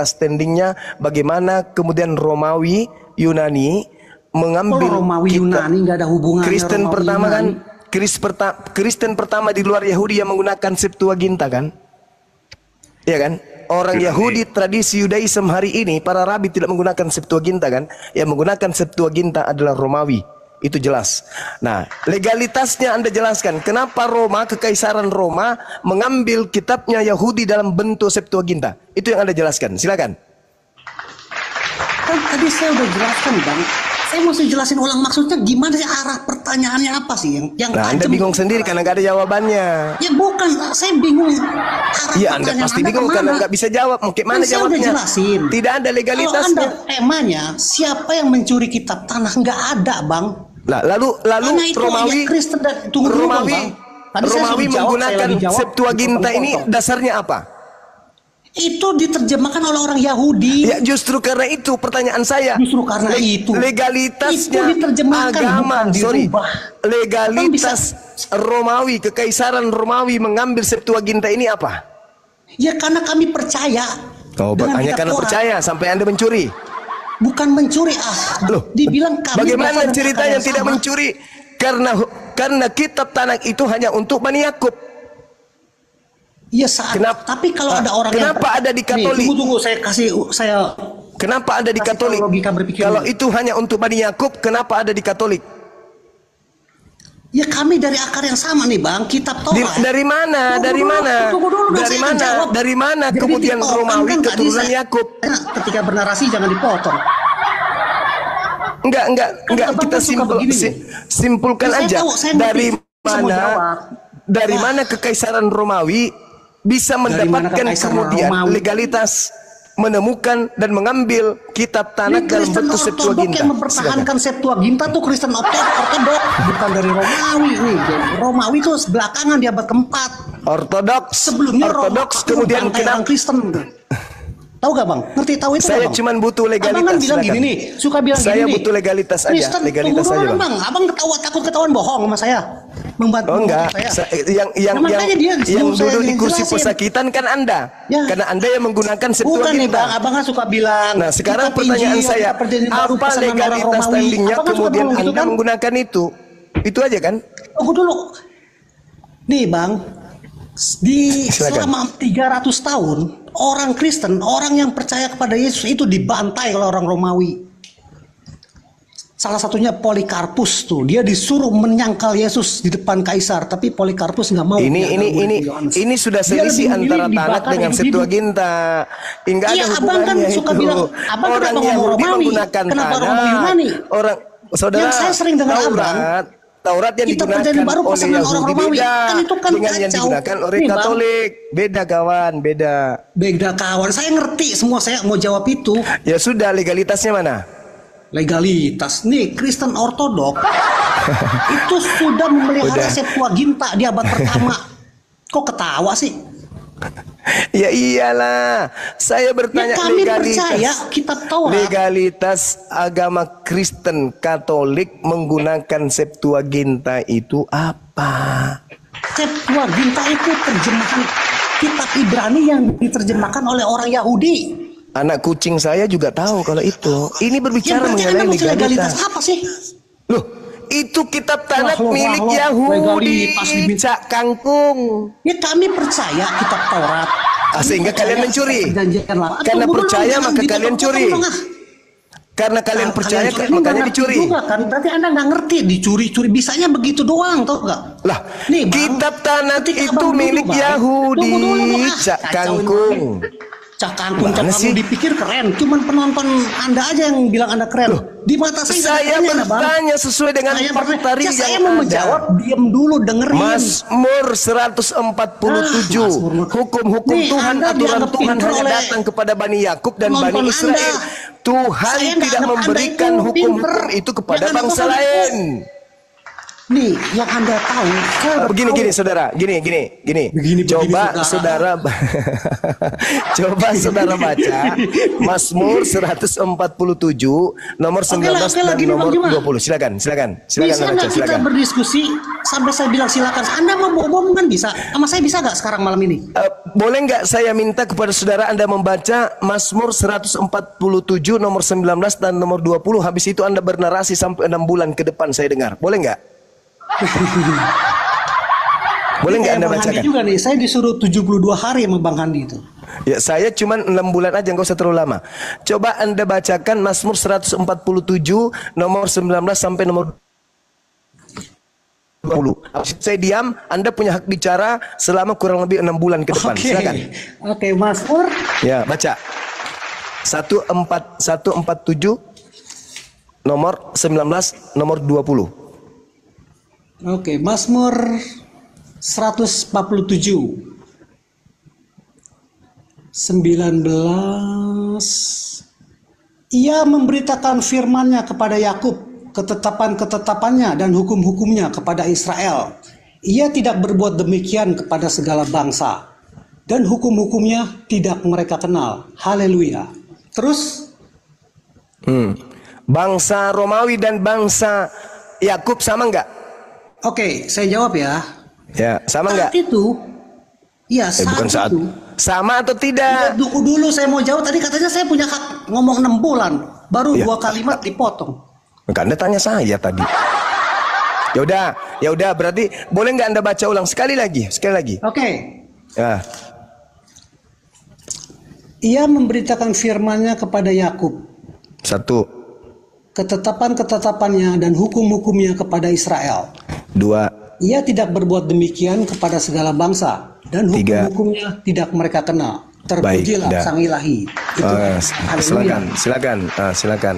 standingnya, bagaimana kemudian Romawi, Yunani mengambil Romawi Yunani nggak ada hubungannya. Kristen Romawi pertama Yunani. kan? Kristen pertama di luar Yahudi yang menggunakan Septuaginta kan? Iya kan? Orang Yahudi tradisi Yudaism hari ini, para rabi tidak menggunakan Septuaginta kan? Yang menggunakan Septuaginta adalah Romawi. Itu jelas. Nah, legalitasnya Anda jelaskan. Kenapa Kekaisaran Roma mengambil kitabnya Yahudi dalam bentuk Septuaginta? Itu yang Anda jelaskan. Silakan. Kan tadi saya udah jelaskan, Bang. Saya mesti jelasin ulang maksudnya gimana sih, arah pertanyaannya apa sih yang Nah, Anda bingung sendiri karena nggak ada jawabannya. Ya bukan, saya bingung. Iya, Anda pasti bingung karena nggak bisa jawab. Mau mana Saya udah jawabnya? jelasin. Tidak ada Kalau legalitasnya. Anda temanya siapa yang mencuri kitab tanah, nggak ada, Bang. Nah, lalu Karena itu Romawi, ayat Kristen dan tunggu dulu, Romawi, Bang. Tadi saya Romawi sudah jawab, menggunakan saya lagi jawab, Septuaginta ini dipotong-potong. dasarnya apa? Itu diterjemahkan oleh orang Yahudi. Ya justru karena itu pertanyaan saya. Justru karena itu. Legalitasnya Itu diterjemahkan, agama, bukan dirubah. legalitas Romawi, Kekaisaran Romawi mengambil Septuaginta ini apa? Ya karena kami percaya. Oh, dengan hanya kitab karena Taurat. percaya sampai Anda mencuri. Bukan mencuri, Loh, dibilang kami bagaimana berasal dari ceritanya akar yang tidak sama. mencuri? Karena kitab Tanakh itu hanya untuk Bani Yakub. Iya saat. Tapi kalau ada orang kenapa ada di Katolik? Nih, tunggu, saya. Kenapa ada di Katolik? Logika berpikirnya. Kalau itu hanya untuk Bani Yakub, kenapa ada di Katolik? Ya kami dari akar yang sama nih, Bang. Kitab Taurat. Dari mana? Dari mana? Dari mana Jadi kemudian dipotong Romawi kan tadi keturunan Yakub? Ketika bernarasi jangan dipotong. Enggak. Kita simpulkan Saya aja tahu, saya dari ngerti. Saya mau jawab. dari Ya. mana Kekaisaran Romawi bisa Dari mana mendapatkan Kekaisaran kemudian Romawi? legalitas menemukan dan mengambil kitab Tanakh Ini dalam Kristen bentuk Ortodok Septuaginta. yang mempertahankan Septuaginta tuh Kristen Ortodok, bukan dari Romawi nih. Romawi itu belakangan di abad keempat. Ortodoks. Sebelumnya Ortodoks Roma kemudian membantai orang kenapa? Kristen. Tahu gak bang? Ngerti tahu itu Saya gak, bang? cuman butuh legalitas. Abang kan bilang silakan. gini nih, suka bilang Saya gini nih. butuh legalitas aja, Kristen, legalitas tunggu aja, dulu, Bang. Abang takut ketahuan bohong sama saya. Membantu Oh enggak, saya. yang Nah, makanya dia yang suruh saya duduk di kursi jelasin. pesakitan kan Anda, Ya. karena Anda yang menggunakan Bukan nih bang, Septuaginta. abang kan suka bilang. Nah sekarang kitab pertanyaan Injil, saya, kitab Perjanjian Baru, apa pesanan orang legalitas Romawi. standingnya Abang kan suka kemudian ngomong gitu Anda kan? menggunakan itu? Itu aja kan? Tunggu dulu. Nih bang, di Silakan. selama 300 tahun orang Kristen, orang yang percaya kepada Yesus itu dibantai oleh orang Romawi. Salah satunya Polikarpus tuh, dia disuruh menyangkal Yesus di depan kaisar, tapi Polikarpus nggak mau. Ini sudah selisih antara Tanakh dengan Septuaginta. Enggak ada Iya, abang hubungannya kan itu. suka bilang, abang Orang kenapa ngomong Yahudi Romawi? menggunakan Kenapa Tanakh. Romawi Yunani? Orang saudara, Yang saya sering dengar abang, Taurat yang kitab digunakan Perjanjian Baru oleh pesanan orang Yahudi Romawi. beda Kan itu kan dengan yang kacau. digunakan oleh Nih, Bang. Katolik. Beda kawan, beda. Beda kawan, saya ngerti semua, saya mau jawab itu. Ya sudah, legalitasnya mana? Legalitas nih Kristen Ortodok itu sudah memelihara Udah. Septuaginta di abad pertama. Kok ketawa sih? Ya iyalah, saya bertanya Ya, kami legalitas. percaya kitab Taurat. Legalitas agama Kristen Katolik menggunakan Septuaginta itu apa? Septuaginta itu terjemahan kitab Ibrani yang diterjemahkan oleh orang Yahudi. Anak kucing saya juga tahu kalau itu. Ini berbicara berarti mengenai Anda maksud legalitas. apa sih? Loh, itu kitab Tanakh Wah, milik wah, Yahudi. legalitas diminta. Cak Kangkung. Ya kami percaya kitab Taurat. Sehingga kalian mencuri. Perjanjian Lama. Karena Tunggu dulu, percaya jangan maka dipotong-potong kalian curi. dong, ah. Karena kalian percaya Kalian makanya nggak ngerti dicuri. juga kan? Berarti Anda nggak ngerti dicuri-curi, bisanya begitu doang, tau nggak? Lah, Nih, Bang, kitab Tanakh ketika itu Abang milik duduk, Bang, Yahudi. tunggu dulu dong, Cak kacauin Kangkung. Cak Kangkung, Mana Cak sih? Kangkung dipikir keren, cuman penonton Anda aja yang bilang Anda keren. Di mata saya nggak ada Saya kerennya, Bang. bertanya sesuai dengan Saya fakta bertanya, saya yang mau ada. menjawab, diam dulu, dengerin. Mazmur 147. Mazmur. Hukum-hukum Nih, Tuhan, Anda aturan dianggap Tuhan pintar hanya oleh datang kepada Bani Yakub dan penonton Bani Israel. Anda. Tuhan Saya nggak tidak anggap memberikan Anda itu hukum-hukum pintar. itu kepada Yang Anda bangsa tahu, lain. Nih, yang Anda tahu, saya Begini tahu. saudara, gini. Begini, Coba saudara. coba saudara baca Mazmur 147 nomor 19 dan gini, Bang nomor Juma. 20. Silakan Bisa Anda nggak baca, kita silakan. berdiskusi sampai saya bilang silakan? Anda mau bohong kan bisa? Sama saya bisa nggak sekarang malam ini? Boleh nggak saya minta kepada saudara Anda membaca Mazmur 147 nomor 19 dan nomor 20. Habis itu Anda bernarasi sampai 6 bulan ke depan saya dengar. Boleh nggak? Boleh nggak Kayak Anda Bang Handi bacakan? juga nih, saya disuruh 72 hari sama Bang Handi itu. Ya, saya cuma 6 bulan aja, nggak usah terlalu lama. Coba Anda bacakan Mazmur 147 nomor 19 sampai nomor 20. Saya diam, Anda punya hak bicara selama kurang lebih 6 bulan ke depan. Silakan. Oke, Mazmur. Ya, baca. 147 nomor 19 nomor 20. Oke, Mazmur 147 19. Ia memberitakan firman-Nya kepada Yakub, ketetapan-ketetapannya dan hukum-hukumnya kepada Israel. Ia tidak berbuat demikian kepada segala bangsa, dan hukum-hukumnya tidak mereka kenal. Haleluya. Terus Bangsa Romawi dan bangsa Yakub sama nggak? oke, saya jawab ya. Ya, sama nggak? Saat itu, ya Bukan saat. itu. Sama atau Ya, tidak? tunggu dulu, saya mau jawab. Tadi katanya saya punya hak ngomong 6 bulan, baru Ya. 2 kalimat dipotong. Enggak, Anda tanya saya tadi. Ya udah, berarti boleh nggak Anda baca ulang sekali lagi? Oke. Ya. Ia memberitakan firman-Nya kepada Yakub, 1, ketetapan-ketetapannya dan hukum-hukumnya kepada Israel. 2, Ia tidak berbuat demikian kepada segala bangsa, dan 3. hukum-hukumnya tidak mereka kenal. Baik, Terpujilah dah. Sang Ilahi. Itu. Haleluya. Silakan.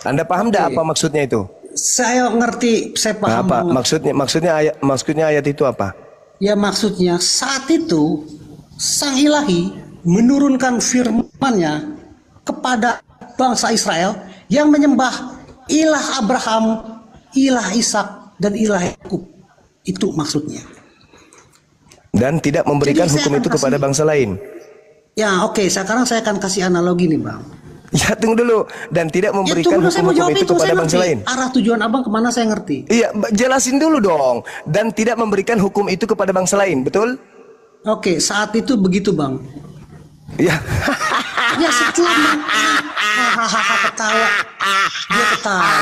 Anda paham enggak apa maksudnya itu? Saya ngerti, saya paham. Apa banget. maksudnya ayat itu apa? Ya maksudnya saat itu Sang Ilahi menurunkan firman-Nya kepada bangsa Israel yang menyembah ilah Abraham, ilah Ishak, dan ilah Yakub. Itu maksudnya. Dan tidak memberikan Jadi hukum itu kepada bangsa lain. Ya oke, sekarang saya akan kasih analogi nih Bang. Ya tunggu dulu. Dan tidak memberikan hukum itu kepada bangsa lain. Arah tujuan abang kemana saya ngerti. Iya, jelasin dulu dong. Dan tidak memberikan hukum itu kepada bangsa lain, betul? Oke, saat itu begitu Bang. Ya. Ya setelah ketawa, dia ketawa.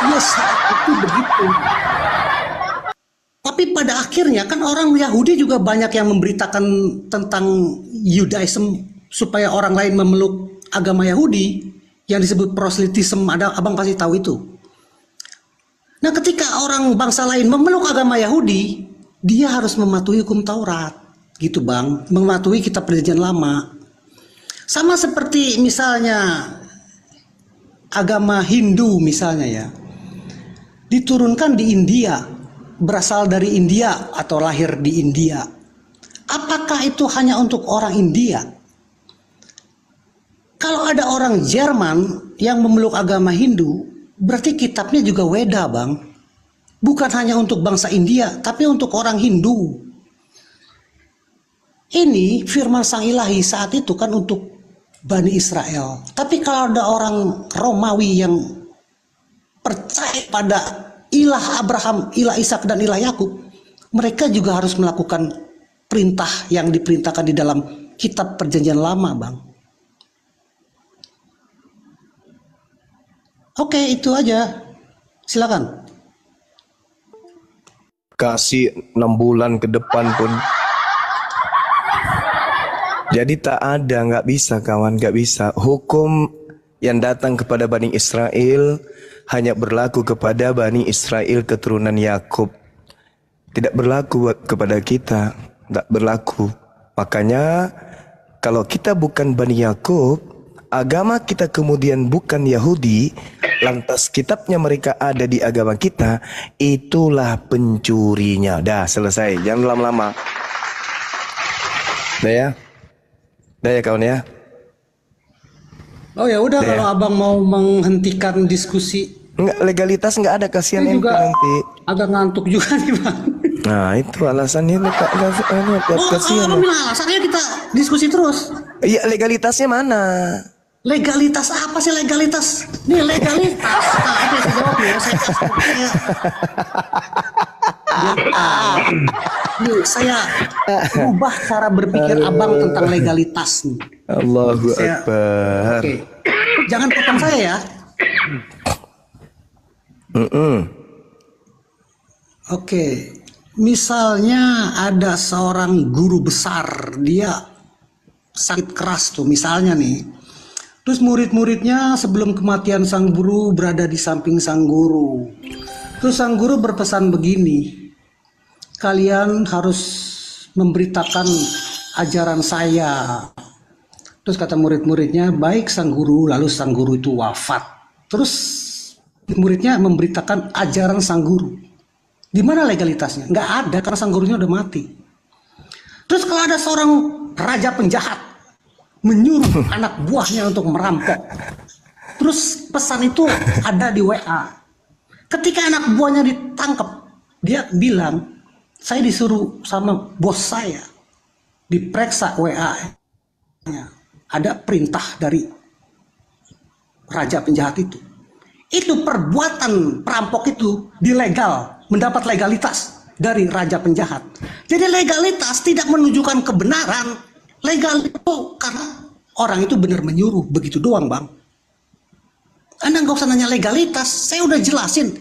Ya saat itu begitu. Tapi pada akhirnya kan orang Yahudi juga banyak yang memberitakan tentang Judaism supaya orang lain memeluk agama Yahudi yang disebut proselitism. Ada abang pasti tahu itu. Nah ketika orang bangsa lain memeluk agama Yahudi, dia harus mematuhi hukum Taurat, gitu Bang, mematuhi kitab Perjanjian Lama. Sama seperti misalnya agama Hindu misalnya ya, diturunkan di India, berasal dari India atau lahir di India. Apakah itu hanya untuk orang India? Kalau ada orang Jerman yang memeluk agama Hindu, berarti kitabnya juga Weda Bang. Bukan hanya untuk bangsa India, tapi untuk orang Hindu. Ini firman Sang Ilahi saat itu kan untuk Bani Israel. Tapi kalau ada orang Romawi yang percaya pada ilah Abraham, ilah Ishak, dan ilah Yakub, mereka juga harus melakukan perintah yang diperintahkan di dalam kitab Perjanjian Lama, Bang. Oke, itu aja. Silakan. Kasih 6 bulan ke depan pun. Jadi tak ada, nggak bisa kawan, nggak bisa. Hukum yang datang kepada Bani Israel hanya berlaku kepada Bani Israel keturunan Yakub. Tidak berlaku kepada kita, nggak berlaku. Makanya kalau kita bukan Bani Yakub, agama kita kemudian bukan Yahudi, lantas kitabnya mereka ada di agama kita, itulah pencurinya. Dah selesai, jangan lama-lama. Dah ya? Dah ya kawan ya? Oh ya udah, kalau abang mau menghentikan diskusi. Enggak, legalitas enggak ada, kasihan Ini juga nanti. Agak ngantuk juga nih Bang. Nah itu alasannya, kasihan. Kamu bilang alasannya kita diskusi terus. Iya, legalitasnya mana? Legalitas apa sih legalitas? Nih legalitas. Nah, oke, saya jawab ya. Saya nih, saya ubah cara berpikir abang tentang legalitas nih. Allahu Akbar. Oke. Jangan potong saya ya. Oke. Misalnya ada seorang guru besar, dia sakit keras tuh misalnya nih. Terus murid-muridnya sebelum kematian sang guru berada di samping sang guru. Terus sang guru berpesan begini, kalian harus memberitakan ajaran saya. Terus kata murid-muridnya, baik sang guru. Lalu sang guru itu wafat. Terus muridnya memberitakan ajaran sang guru. Di mana legalitasnya? Nggak ada, karena sang gurunya udah mati. Terus kalau ada seorang raja penjahat menyuruh anak buahnya untuk merampok, terus pesan itu ada di WA. Ketika anak buahnya ditangkap, dia bilang, saya disuruh sama bos saya, diperiksa WA-nya, ada perintah dari raja penjahat itu. Itu perbuatan perampok itu dilegal, mendapat legalitas dari raja penjahat. Jadi legalitas tidak menunjukkan kebenaran. Legal itu karena orang itu benar menyuruh, begitu doang Bang. Anda nggak usah nanya legalitas, saya udah jelasin.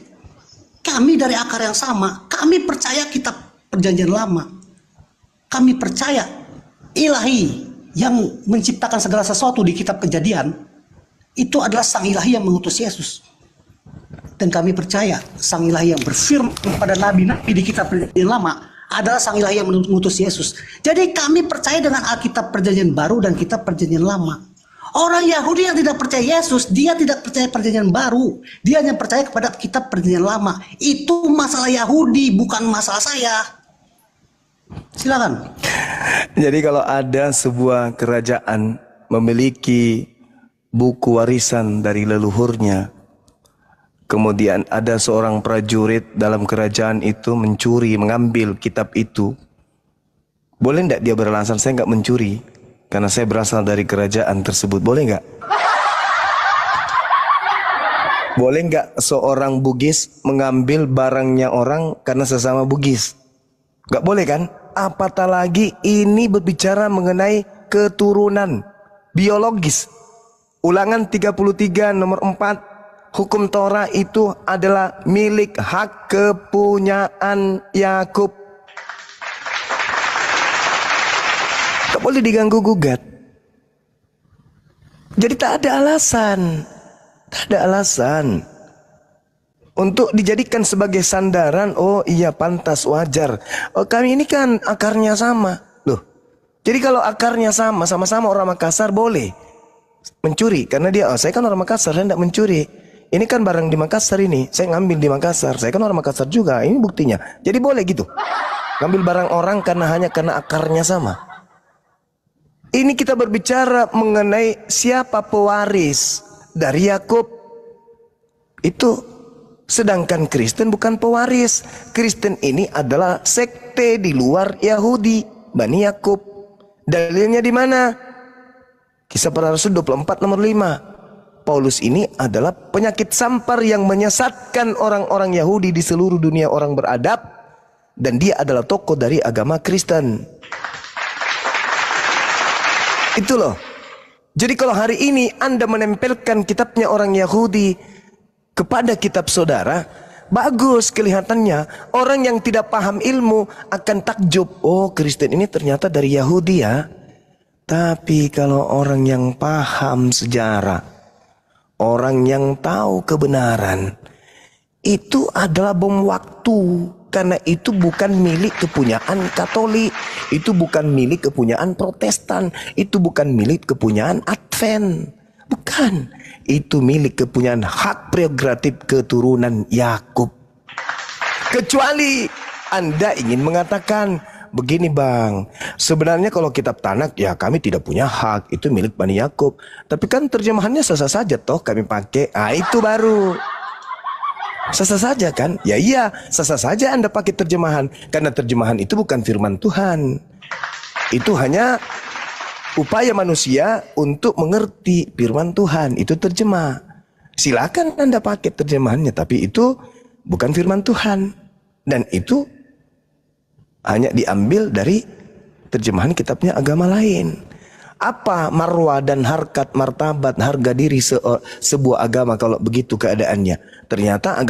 Kami dari akar yang sama, kami percaya kitab Perjanjian Lama. Kami percaya Ilahi yang menciptakan segala sesuatu di kitab Kejadian, itu adalah Sang Ilahi yang mengutus Yesus. Dan kami percaya Sang Ilahi yang berfirman kepada nabi-nabi di kitab Perjanjian Lama adalah Sang Ilahi yang mengutus Yesus. Jadi kami percaya dengan Alkitab Perjanjian Baru dan Kitab Perjanjian Lama. Orang Yahudi yang tidak percaya Yesus, dia tidak percaya Perjanjian Baru. Dia hanya percaya kepada Kitab Perjanjian Lama. Itu masalah Yahudi, bukan masalah saya. Silakan. Jadi kalau ada sebuah kerajaan memiliki buku warisan dari leluhurnya, kemudian ada seorang prajurit dalam kerajaan itu mencuri, mengambil kitab itu, boleh tidak dia beralasan saya nggak mencuri karena saya berasal dari kerajaan tersebut? Boleh nggak? Boleh nggak seorang Bugis mengambil barangnya orang karena sesama Bugis? Nggak boleh kan? Apatah lagi ini berbicara mengenai keturunan biologis. Ulangan 33 nomor 4, hukum Torah itu adalah milik hak kepunyaan Yakub. Tak boleh diganggu gugat. Jadi tak ada alasan. Tak ada alasan untuk dijadikan sebagai sandaran. Oh iya, pantas, wajar. Oh, kami ini kan akarnya sama. Loh, jadi kalau akarnya sama-sama orang Makassar boleh mencuri. Karena dia, oh saya kan orang Makassar, saya tidak mencuri. Ini kan barang di Makassar ini, saya ngambil di Makassar. Saya kan orang Makassar juga, ini buktinya. Jadi boleh gitu. Ngambil barang orang hanya karena akarnya sama. Ini kita berbicara mengenai siapa pewaris dari Yakub. Itu. Sedangkan Kristen bukan pewaris. Kristen ini adalah sekte di luar Yahudi, Bani Yakub. Dalilnya di mana? Kisah Para Rasul 24 nomor 5. Paulus ini adalah penyakit sampar yang menyesatkan orang-orang Yahudi di seluruh dunia orang beradab, dan dia adalah tokoh dari agama Kristen. Itu loh. Jadi kalau hari ini Anda menempelkan kitabnya orang Yahudi kepada kitab saudara, bagus kelihatannya. Orang yang tidak paham ilmu akan takjub. Oh, Kristen ini ternyata dari Yahudi ya. Tapi kalau orang yang paham sejarah, orang yang tahu kebenaran, itu adalah bom waktu. Karena itu bukan milik kepunyaan Katolik, itu bukan milik kepunyaan Protestan, itu bukan milik kepunyaan Advent. Bukan, itu milik kepunyaan hak prerogatif keturunan Yakub. Kecuali Anda ingin mengatakan, begini bang, sebenarnya kalau kitab Tanak ya kami tidak punya hak, itu milik Bani Yakub. Tapi kan terjemahannya sah-sah saja toh kami pakai. Ah itu baru sah-sah saja kan? Ya iya, sah-sah saja Anda pakai terjemahan, karena terjemahan itu bukan firman Tuhan. Itu hanya upaya manusia untuk mengerti firman Tuhan. Itu terjemah. Silakan Anda pakai terjemahannya, tapi itu bukan firman Tuhan. Dan itu hanya diambil dari terjemahan kitabnya agama lain. Apa marwah dan harkat, martabat, harga diri sebuah agama kalau begitu keadaannya? Ternyata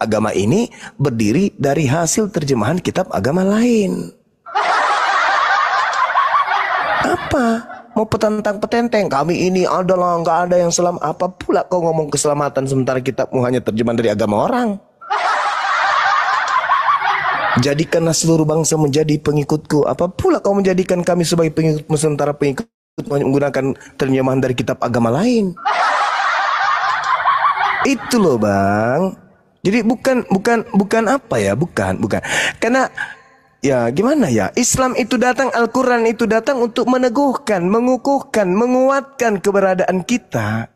agama ini berdiri dari hasil terjemahan kitab agama lain. Apa? Mau petentang-petenteng, kami ini adalah nggak ada yang selamat. Apa pula kau ngomong keselamatan sementara kitabmu hanya terjemahan dari agama orang? Jadikanlah seluruh bangsa menjadi pengikutku. Apa pula kau menjadikan kami sebagai pengikutmu sementara pengikut menggunakan terjemahan dari kitab agama lain? Itu loh bang. Jadi bukan apa ya, bukan. Karena ya gimana ya, Islam itu datang, Al-Quran itu datang untuk meneguhkan, mengukuhkan, menguatkan keberadaan kita.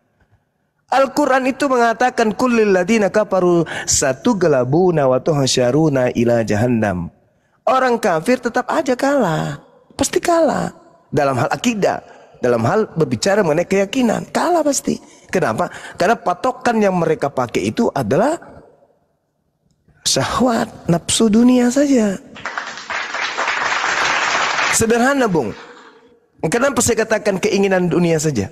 Al-Quran itu mengatakan kullil ladina kafaru satughlabuna wa tuhsyaruna ila jahannam. Orang kafir tetap aja kalah, pasti kalah. Dalam hal akidah, dalam hal berbicara mengenai keyakinan, kalah pasti. Kenapa? Karena patokan yang mereka pakai itu adalah syahwat, nafsu dunia saja. Sederhana bung. Kenapa saya katakan keinginan dunia saja?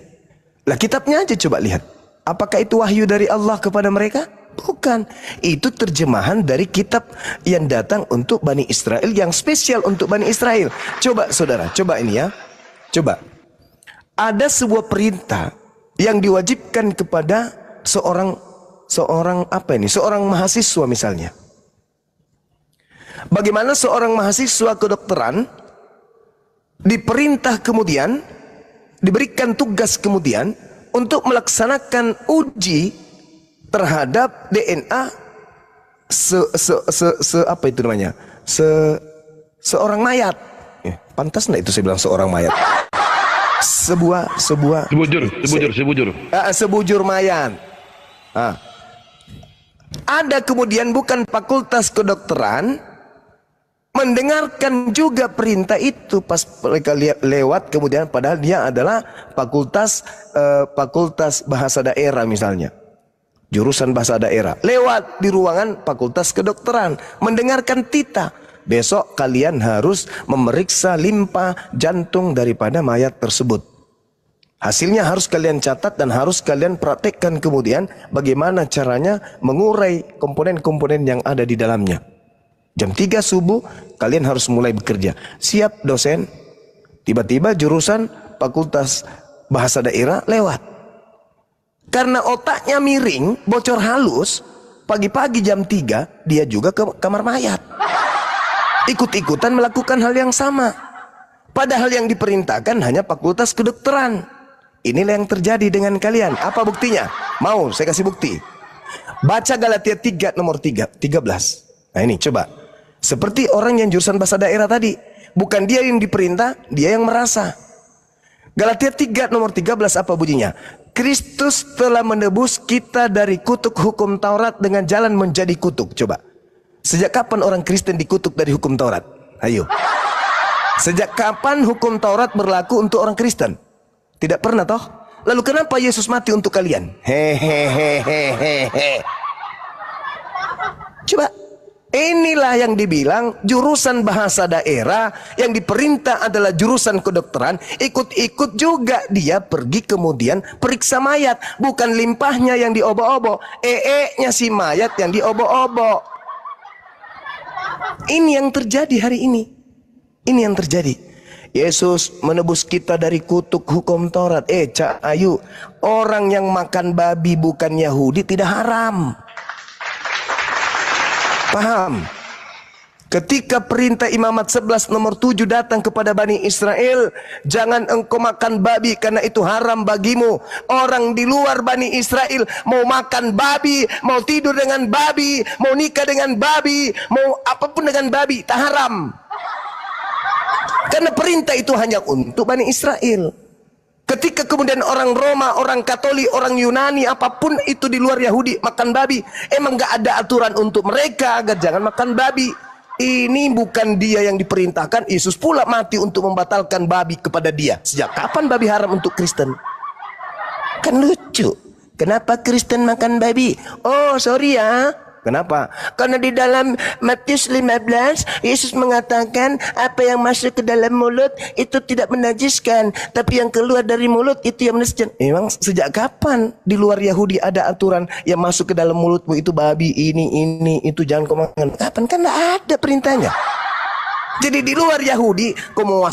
Lah kitabnya aja coba lihat. Apakah itu wahyu dari Allah kepada mereka? Bukan. Itu terjemahan dari kitab yang datang untuk Bani Israel, yang spesial untuk Bani Israel. Coba saudara, coba ini ya. Coba. Ada sebuah perintah yang diwajibkan kepada seorang mahasiswa misalnya. Bagaimana seorang mahasiswa kedokteran diperintah kemudian, diberikan tugas kemudian untuk melaksanakan uji terhadap DNA apa itu namanya? Seorang mayat. Pantas enggak itu saya bilang seorang mayat? Sebujur mayat. Ada kemudian bukan fakultas kedokteran mendengarkan juga perintah itu pas mereka lewat, kemudian padahal dia adalah fakultas bahasa daerah misalnya, jurusan bahasa daerah, lewat di ruangan fakultas kedokteran mendengarkan tita, besok kalian harus memeriksa limpa jantung daripada mayat tersebut. Hasilnya harus kalian catat dan harus kalian praktekkan kemudian bagaimana caranya mengurai komponen-komponen yang ada di dalamnya. Jam 3 subuh kalian harus mulai bekerja. Siap dosen. Tiba-tiba jurusan fakultas bahasa daerah lewat. Karena otaknya miring, bocor halus, pagi-pagi jam 3 dia juga ke kamar mayat. Ikut-ikutan melakukan hal yang sama. Padahal yang diperintahkan hanya fakultas kedokteran. Inilah yang terjadi dengan kalian. Apa buktinya? Mau saya kasih bukti. Baca Galatia 3 nomor 13. Nah ini coba. Seperti orang yang jurusan bahasa daerah tadi. Bukan dia yang diperintah, dia yang merasa. Galatia 3 nomor 13 apa bunyinya? Kristus telah menebus kita dari kutuk hukum Taurat dengan jalan menjadi kutuk. Coba. Sejak kapan orang Kristen dikutuk dari hukum Taurat? Ayo. Sejak kapan hukum Taurat berlaku untuk orang Kristen? Tidak pernah toh? Lalu kenapa Yesus mati untuk kalian? Hehehehehe. Coba. Inilah yang dibilang jurusan bahasa daerah yang diperintah adalah jurusan kedokteran. Ikut-ikut juga dia pergi kemudian periksa mayat. Bukan limpahnya yang diobo-obo, nya si mayat yang diobo-obo. Ini yang terjadi hari ini. Ini yang terjadi. Yesus menebus kita dari kutuk hukum Taurat. Cak Ayu, orang yang makan babi bukan Yahudi tidak haram. Paham? Ketika perintah Imamat 11 nomor 7 datang kepada Bani Israel, jangan engkau makan babi karena itu haram bagimu. Orang di luar Bani Israel mau makan babi, mau tidur dengan babi, mau nikah dengan babi, mau apapun dengan babi, tak haram. Karena perintah itu hanya untuk Bani Israel. Ketika kemudian orang Roma, orang Katolik, orang Yunani, apapun itu di luar Yahudi makan babi, emang gak ada aturan untuk mereka agar jangan makan babi. Ini bukan dia yang diperintahkan. Yesus pula mati untuk membatalkan babi kepada dia. Sejak kapan babi haram untuk Kristen? Kan lucu. Kenapa Kristen makan babi? Oh sorry ya. Kenapa? Karena di dalam Matius 15 Yesus mengatakan apa yang masuk ke dalam mulut itu tidak menajiskan, tapi yang keluar dari mulut itu yang menajiskan. Memang sejak kapan di luar Yahudi ada aturan yang masuk ke dalam mulutmu itu babi, ini itu jangan kau makan? Kapan? Kan tidak ada perintahnya. Jadi di luar Yahudi kau mau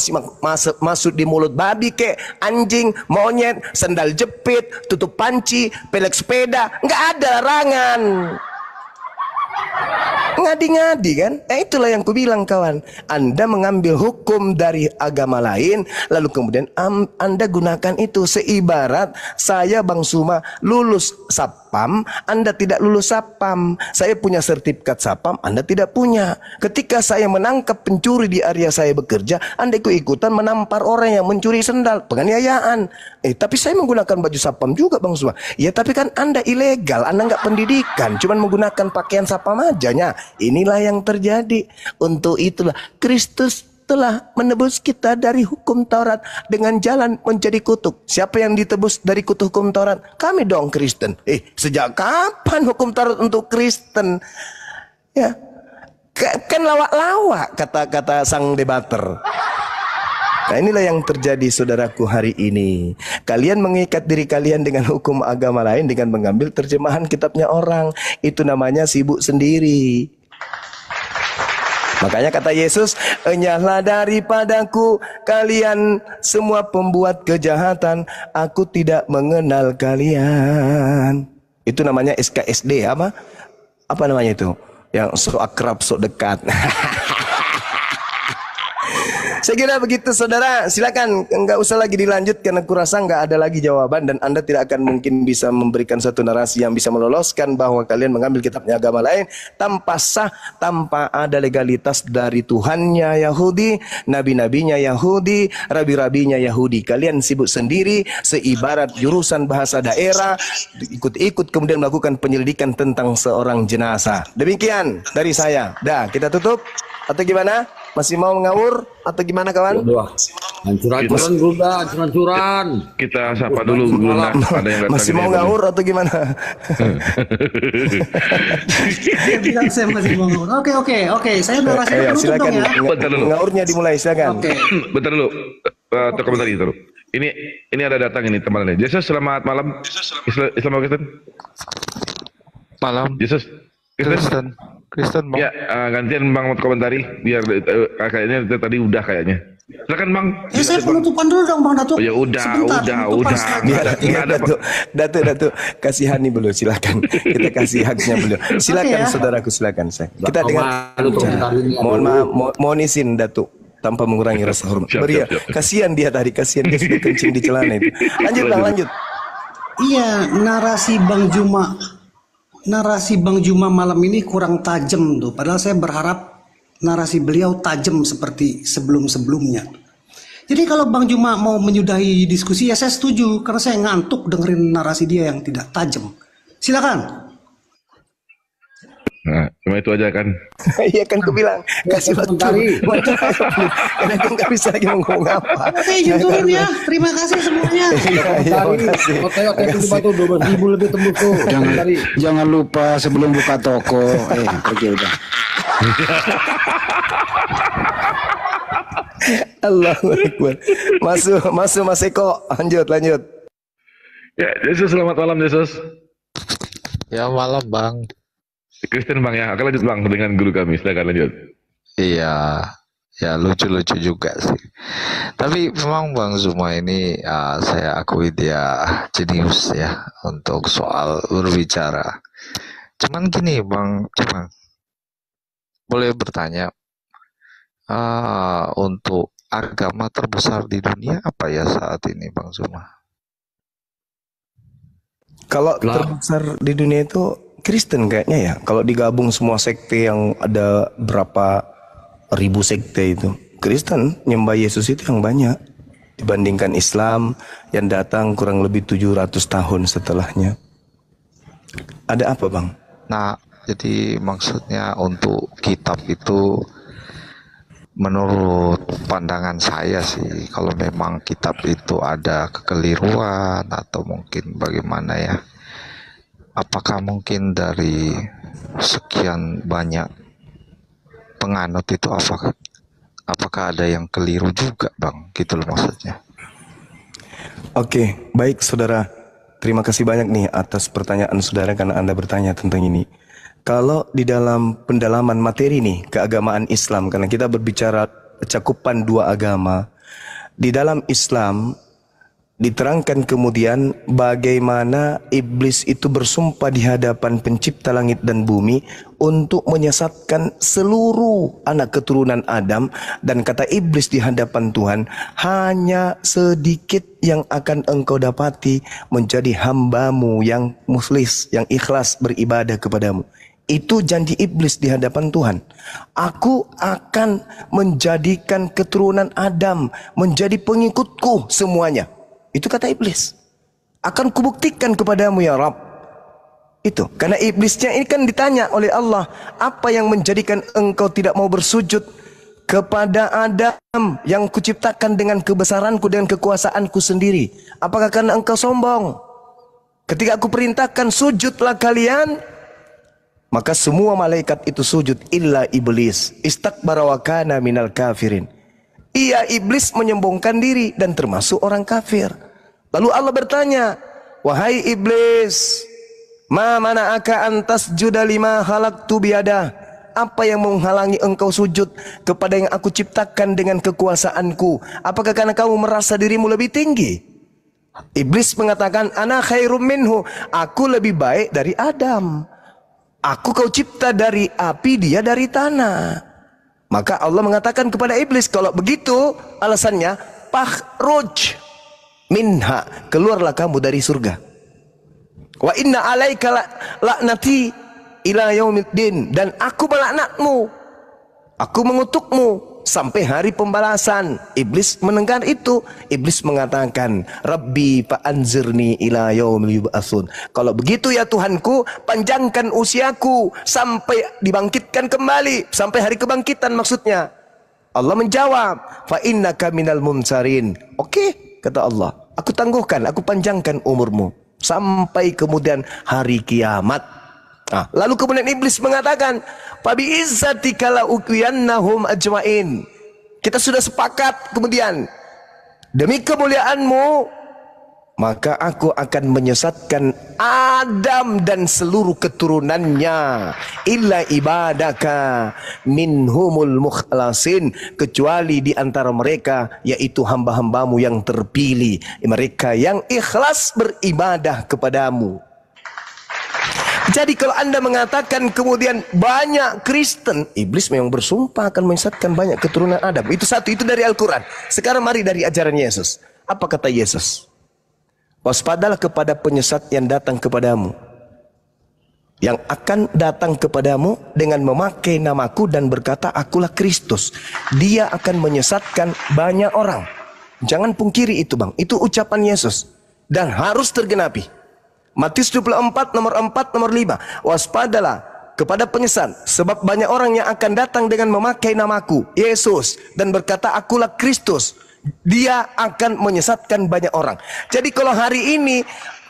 masuk di mulut babi kek, anjing, monyet, sandal jepit, tutup panci, pelek sepeda, nggak ada larangan. Ngadi-ngadi kan? Itulah yang kubilang kawan. Anda mengambil hukum dari agama lain, lalu kemudian Anda gunakan itu. Seibarat saya Bang Suma lulus Sapam, Anda tidak lulus Sapam. Saya punya sertifikat Sapam, Anda tidak punya. Ketika saya menangkap pencuri di area saya bekerja, Anda ikut-ikutan menampar orang yang mencuri sendal, penganiayaan. Tapi saya menggunakan baju Sapam juga Bang Suma. Ya tapi kan Anda ilegal, Anda nggak pendidikan, cuman menggunakan pakaian Sapam ajanya. Inilah yang terjadi. Untuk itulah Kristus telah menebus kita dari hukum Taurat dengan jalan menjadi kutuk. Siapa yang ditebus dari kutuk hukum Taurat? Kami dong Kristen. Sejak kapan hukum Taurat untuk Kristen? Ya, kan lawak-lawak kata sang debater. Nah inilah yang terjadi saudaraku hari ini. Kalian mengikat diri kalian dengan hukum agama lain dengan mengambil terjemahan kitabnya orang. Itu namanya sibuk sendiri. Makanya kata Yesus, enyahlah daripadaku kalian semua pembuat kejahatan, aku tidak mengenal kalian. Itu namanya SKSD apa namanya itu? yang sok akrab, sok dekat. Saya kira begitu saudara, silakan nggak usah lagi dilanjut karena kurasa nggak ada lagi jawaban dan Anda tidak akan mungkin bisa memberikan satu narasi yang bisa meloloskan bahwa kalian mengambil kitabnya agama lain tanpa sah, tanpa ada legalitas dari Tuhannya Yahudi, nabi-nabinya Yahudi, rabi-rabinya Yahudi. Kalian sibuk sendiri seibarat jurusan bahasa daerah, ikut-ikut kemudian melakukan penyelidikan tentang seorang jenazah. Demikian dari saya. Dah, kita tutup atau gimana? Masih mau ngawur atau gimana kawan? Hancur-hancuran Gunda, hancur-hancuran. Kita sapa dulu Gunda. Ada yang masih mau ngawur atau gimana? Saya bilang saya masih mau ngawur. Oke. Saya narasinya penutup silakan dong ya. Bentar dulu. Ngawurnya dimulai, silakan. Oke. Bentar dulu. Komentar itu. Ini ada datang ini teman-teman. Yesus, selamat malam. Islam Kristen. Malam. Yesus. Kristen Bang. Ya, gantian Bang komentari biar kayaknya tadi udah kayaknya. Silakan Bang. Saya penutupan dulu dong Bang Datuk. Oh, ya udah. Datuk, kasihani belum, silakan. Kita kasih haknya belum. Silakan saudaraku, silakan saya. Kita dengar. Mohon maaf, mohon izin Datuk tanpa mengurangi rasa hormat. Beria, kasihan dia tadi, kasihan dia sudah kencing di celana itu. Lanjut Bang, lanjut. Iya, narasi Bang Juma malam ini kurang tajam tuh. Padahal saya berharap narasi beliau tajam seperti sebelum-sebelumnya. Jadi kalau Bang Juma mau menyudahi diskusi ya saya setuju karena saya ngantuk dengerin narasi dia yang tidak tajam. Silakan. Nah, cuma itu aja kan. Iya kan aku bilang kasih waktu. Karena aku nggak bisa lagi ngomong apa. Oke, izin turun ya. Terima kasih semuanya. Oke, 12.000 lebih tembus tuh. Jangan lupa sebelum buka toko. Pergi udah. Allahu Akbar. Masuk Mas Eko. Lanjut. Ya, Yesus, selamat malam Yesus. Ya malam Bang. Kristen Bang ya, akan lanjut Bang dengan guru kami, silakan lanjut. Iya, ya lucu-lucu juga sih. Tapi memang Bang Zuma ini saya akui dia jenius ya untuk soal berbicara. Cuman gini Bang, boleh bertanya untuk agama terbesar di dunia apa ya saat ini Bang Zuma? Kalau terbesar di dunia itu Kristen kayaknya ya. Kalau digabung semua sekte yang ada berapa ribu sekte itu, Kristen nyembah Yesus itu yang banyak dibandingkan Islam yang datang kurang lebih 700 tahun setelahnya. Ada apa Bang? Nah, jadi maksudnya untuk kitab itu menurut pandangan saya sih, kalau memang kitab itu ada kekeliruan atau mungkin bagaimana ya, apakah mungkin dari sekian banyak penganut itu apakah ada yang keliru juga Bang, gitu loh maksudnya. Oke, baik saudara, terima kasih banyak nih atas pertanyaan saudara karena Anda bertanya tentang ini. Kalau di dalam pendalaman materi nih keagamaan Islam, karena kita berbicara cakupan dua agama, di dalam Islam diterangkan kemudian bagaimana iblis itu bersumpah di hadapan pencipta langit dan bumi untuk menyesatkan seluruh anak keturunan Adam, dan kata iblis di hadapan Tuhan, hanya sedikit yang akan engkau dapati menjadi hambamu yang mukhlis, yang ikhlas beribadah kepadamu. Itu janji iblis di hadapan Tuhan. Aku akan menjadikan keturunan Adam menjadi pengikutku semuanya. Itu kata iblis. Akan kubuktikan kepadamu ya Rabb. Itu. Karena iblisnya ini kan ditanya oleh Allah, apa yang menjadikan engkau tidak mau bersujud kepada Adam yang kuciptakan dengan kebesaranku, dengan kekuasaanku sendiri? Apakah karena engkau sombong? Ketika aku perintahkan sujudlah kalian, maka semua malaikat itu sujud illa iblis. Istakbara wa kana minal kafirin. Ia iblis menyombongkan diri dan termasuk orang kafir. Lalu Allah bertanya, wahai iblis, ma mana'aka an tasjuda lima khalaqtu biyadah? Apa yang menghalangi engkau sujud kepada yang aku ciptakan dengan kekuasaanku? Apakah karena kamu merasa dirimu lebih tinggi? Iblis mengatakan, ana khairum minhu, aku lebih baik dari Adam. Aku kau cipta dari api, dia dari tanah. Maka Allah mengatakan kepada iblis, kalau begitu alasannya, fakhruj minha, keluarlah kamu dari surga. Wa inna alaika laknati ila yaumiddin, dan aku melaknatmu, aku mengutukmu sampai hari pembalasan. Iblis mendengar itu, iblis mengatakan, Rabbi fa'anzirni ila yaumil yub'atsun. Kalau begitu ya Tuhanku, panjangkan usiaku sampai dibangkitkan kembali, sampai hari kebangkitan maksudnya. Allah menjawab, fa innaka minal mumsarin. Oke, kata Allah, aku tangguhkan, aku panjangkan umurmu sampai kemudian hari kiamat. Nah, lalu kemudian iblis mengatakan, "Fabi izzatika la uqiyannahum ajmain." Kita sudah sepakat kemudian, demi kemuliaanmu maka aku akan menyesatkan Adam dan seluruh keturunannya, illa ibadaka minhumul mukhlasin, kecuali di antara mereka yaitu hamba-hambamu yang terpilih, mereka yang ikhlas beribadah kepadamu. Jadi kalau Anda mengatakan kemudian banyak Kristen, iblis memang bersumpah akan menyesatkan banyak keturunan Adam. Itu satu, itu dari Al-Quran. Sekarang mari dari ajaran Yesus. Apa kata Yesus? Waspadalah kepada penyesat yang datang kepadamu, yang akan datang kepadamu dengan memakai namaku dan berkata, akulah Kristus. Dia akan menyesatkan banyak orang. Jangan pungkiri itu, Bang. Itu ucapan Yesus. Dan harus tergenapi. Matius 24 nomor 4 nomor 5. Waspadalah kepada penyesat, sebab banyak orang yang akan datang dengan memakai namaku, Yesus, dan berkata akulah Kristus. Dia akan menyesatkan banyak orang. Jadi kalau hari ini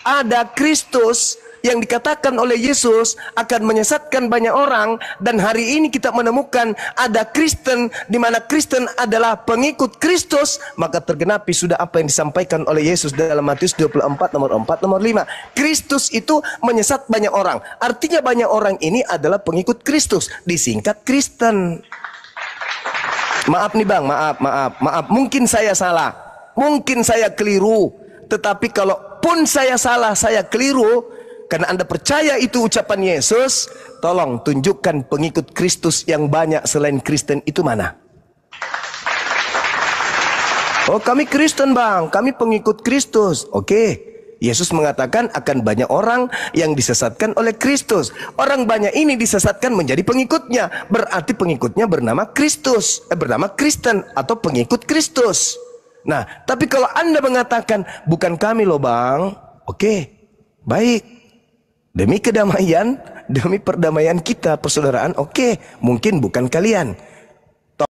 ada Kristus yang dikatakan oleh Yesus akan menyesatkan banyak orang, dan hari ini kita menemukan ada Kristen di mana Kristen adalah pengikut Kristus, maka tergenapi sudah apa yang disampaikan oleh Yesus dalam Matius 24 nomor 4 nomor 5. Kristus itu menyesat banyak orang. Artinya banyak orang ini adalah pengikut Kristus, disingkat Kristen. Maaf nih Bang, maaf. Mungkin saya salah, mungkin saya keliru. Tetapi kalaupun saya salah, saya keliru, karena Anda percaya itu ucapan Yesus, tolong tunjukkan pengikut Kristus yang banyak selain Kristen itu mana? Oh, kami Kristen Bang, kami pengikut Kristus. Oke. Yesus mengatakan akan banyak orang yang disesatkan oleh Kristus. Orang banyak ini disesatkan menjadi pengikutnya. Berarti pengikutnya bernama Kristus, bernama Kristen atau pengikut Kristus. Nah, tapi kalau Anda mengatakan bukan kami loh Bang. Oke, baik. Demi kedamaian, demi perdamaian kita, persaudaraan, oke, mungkin bukan kalian.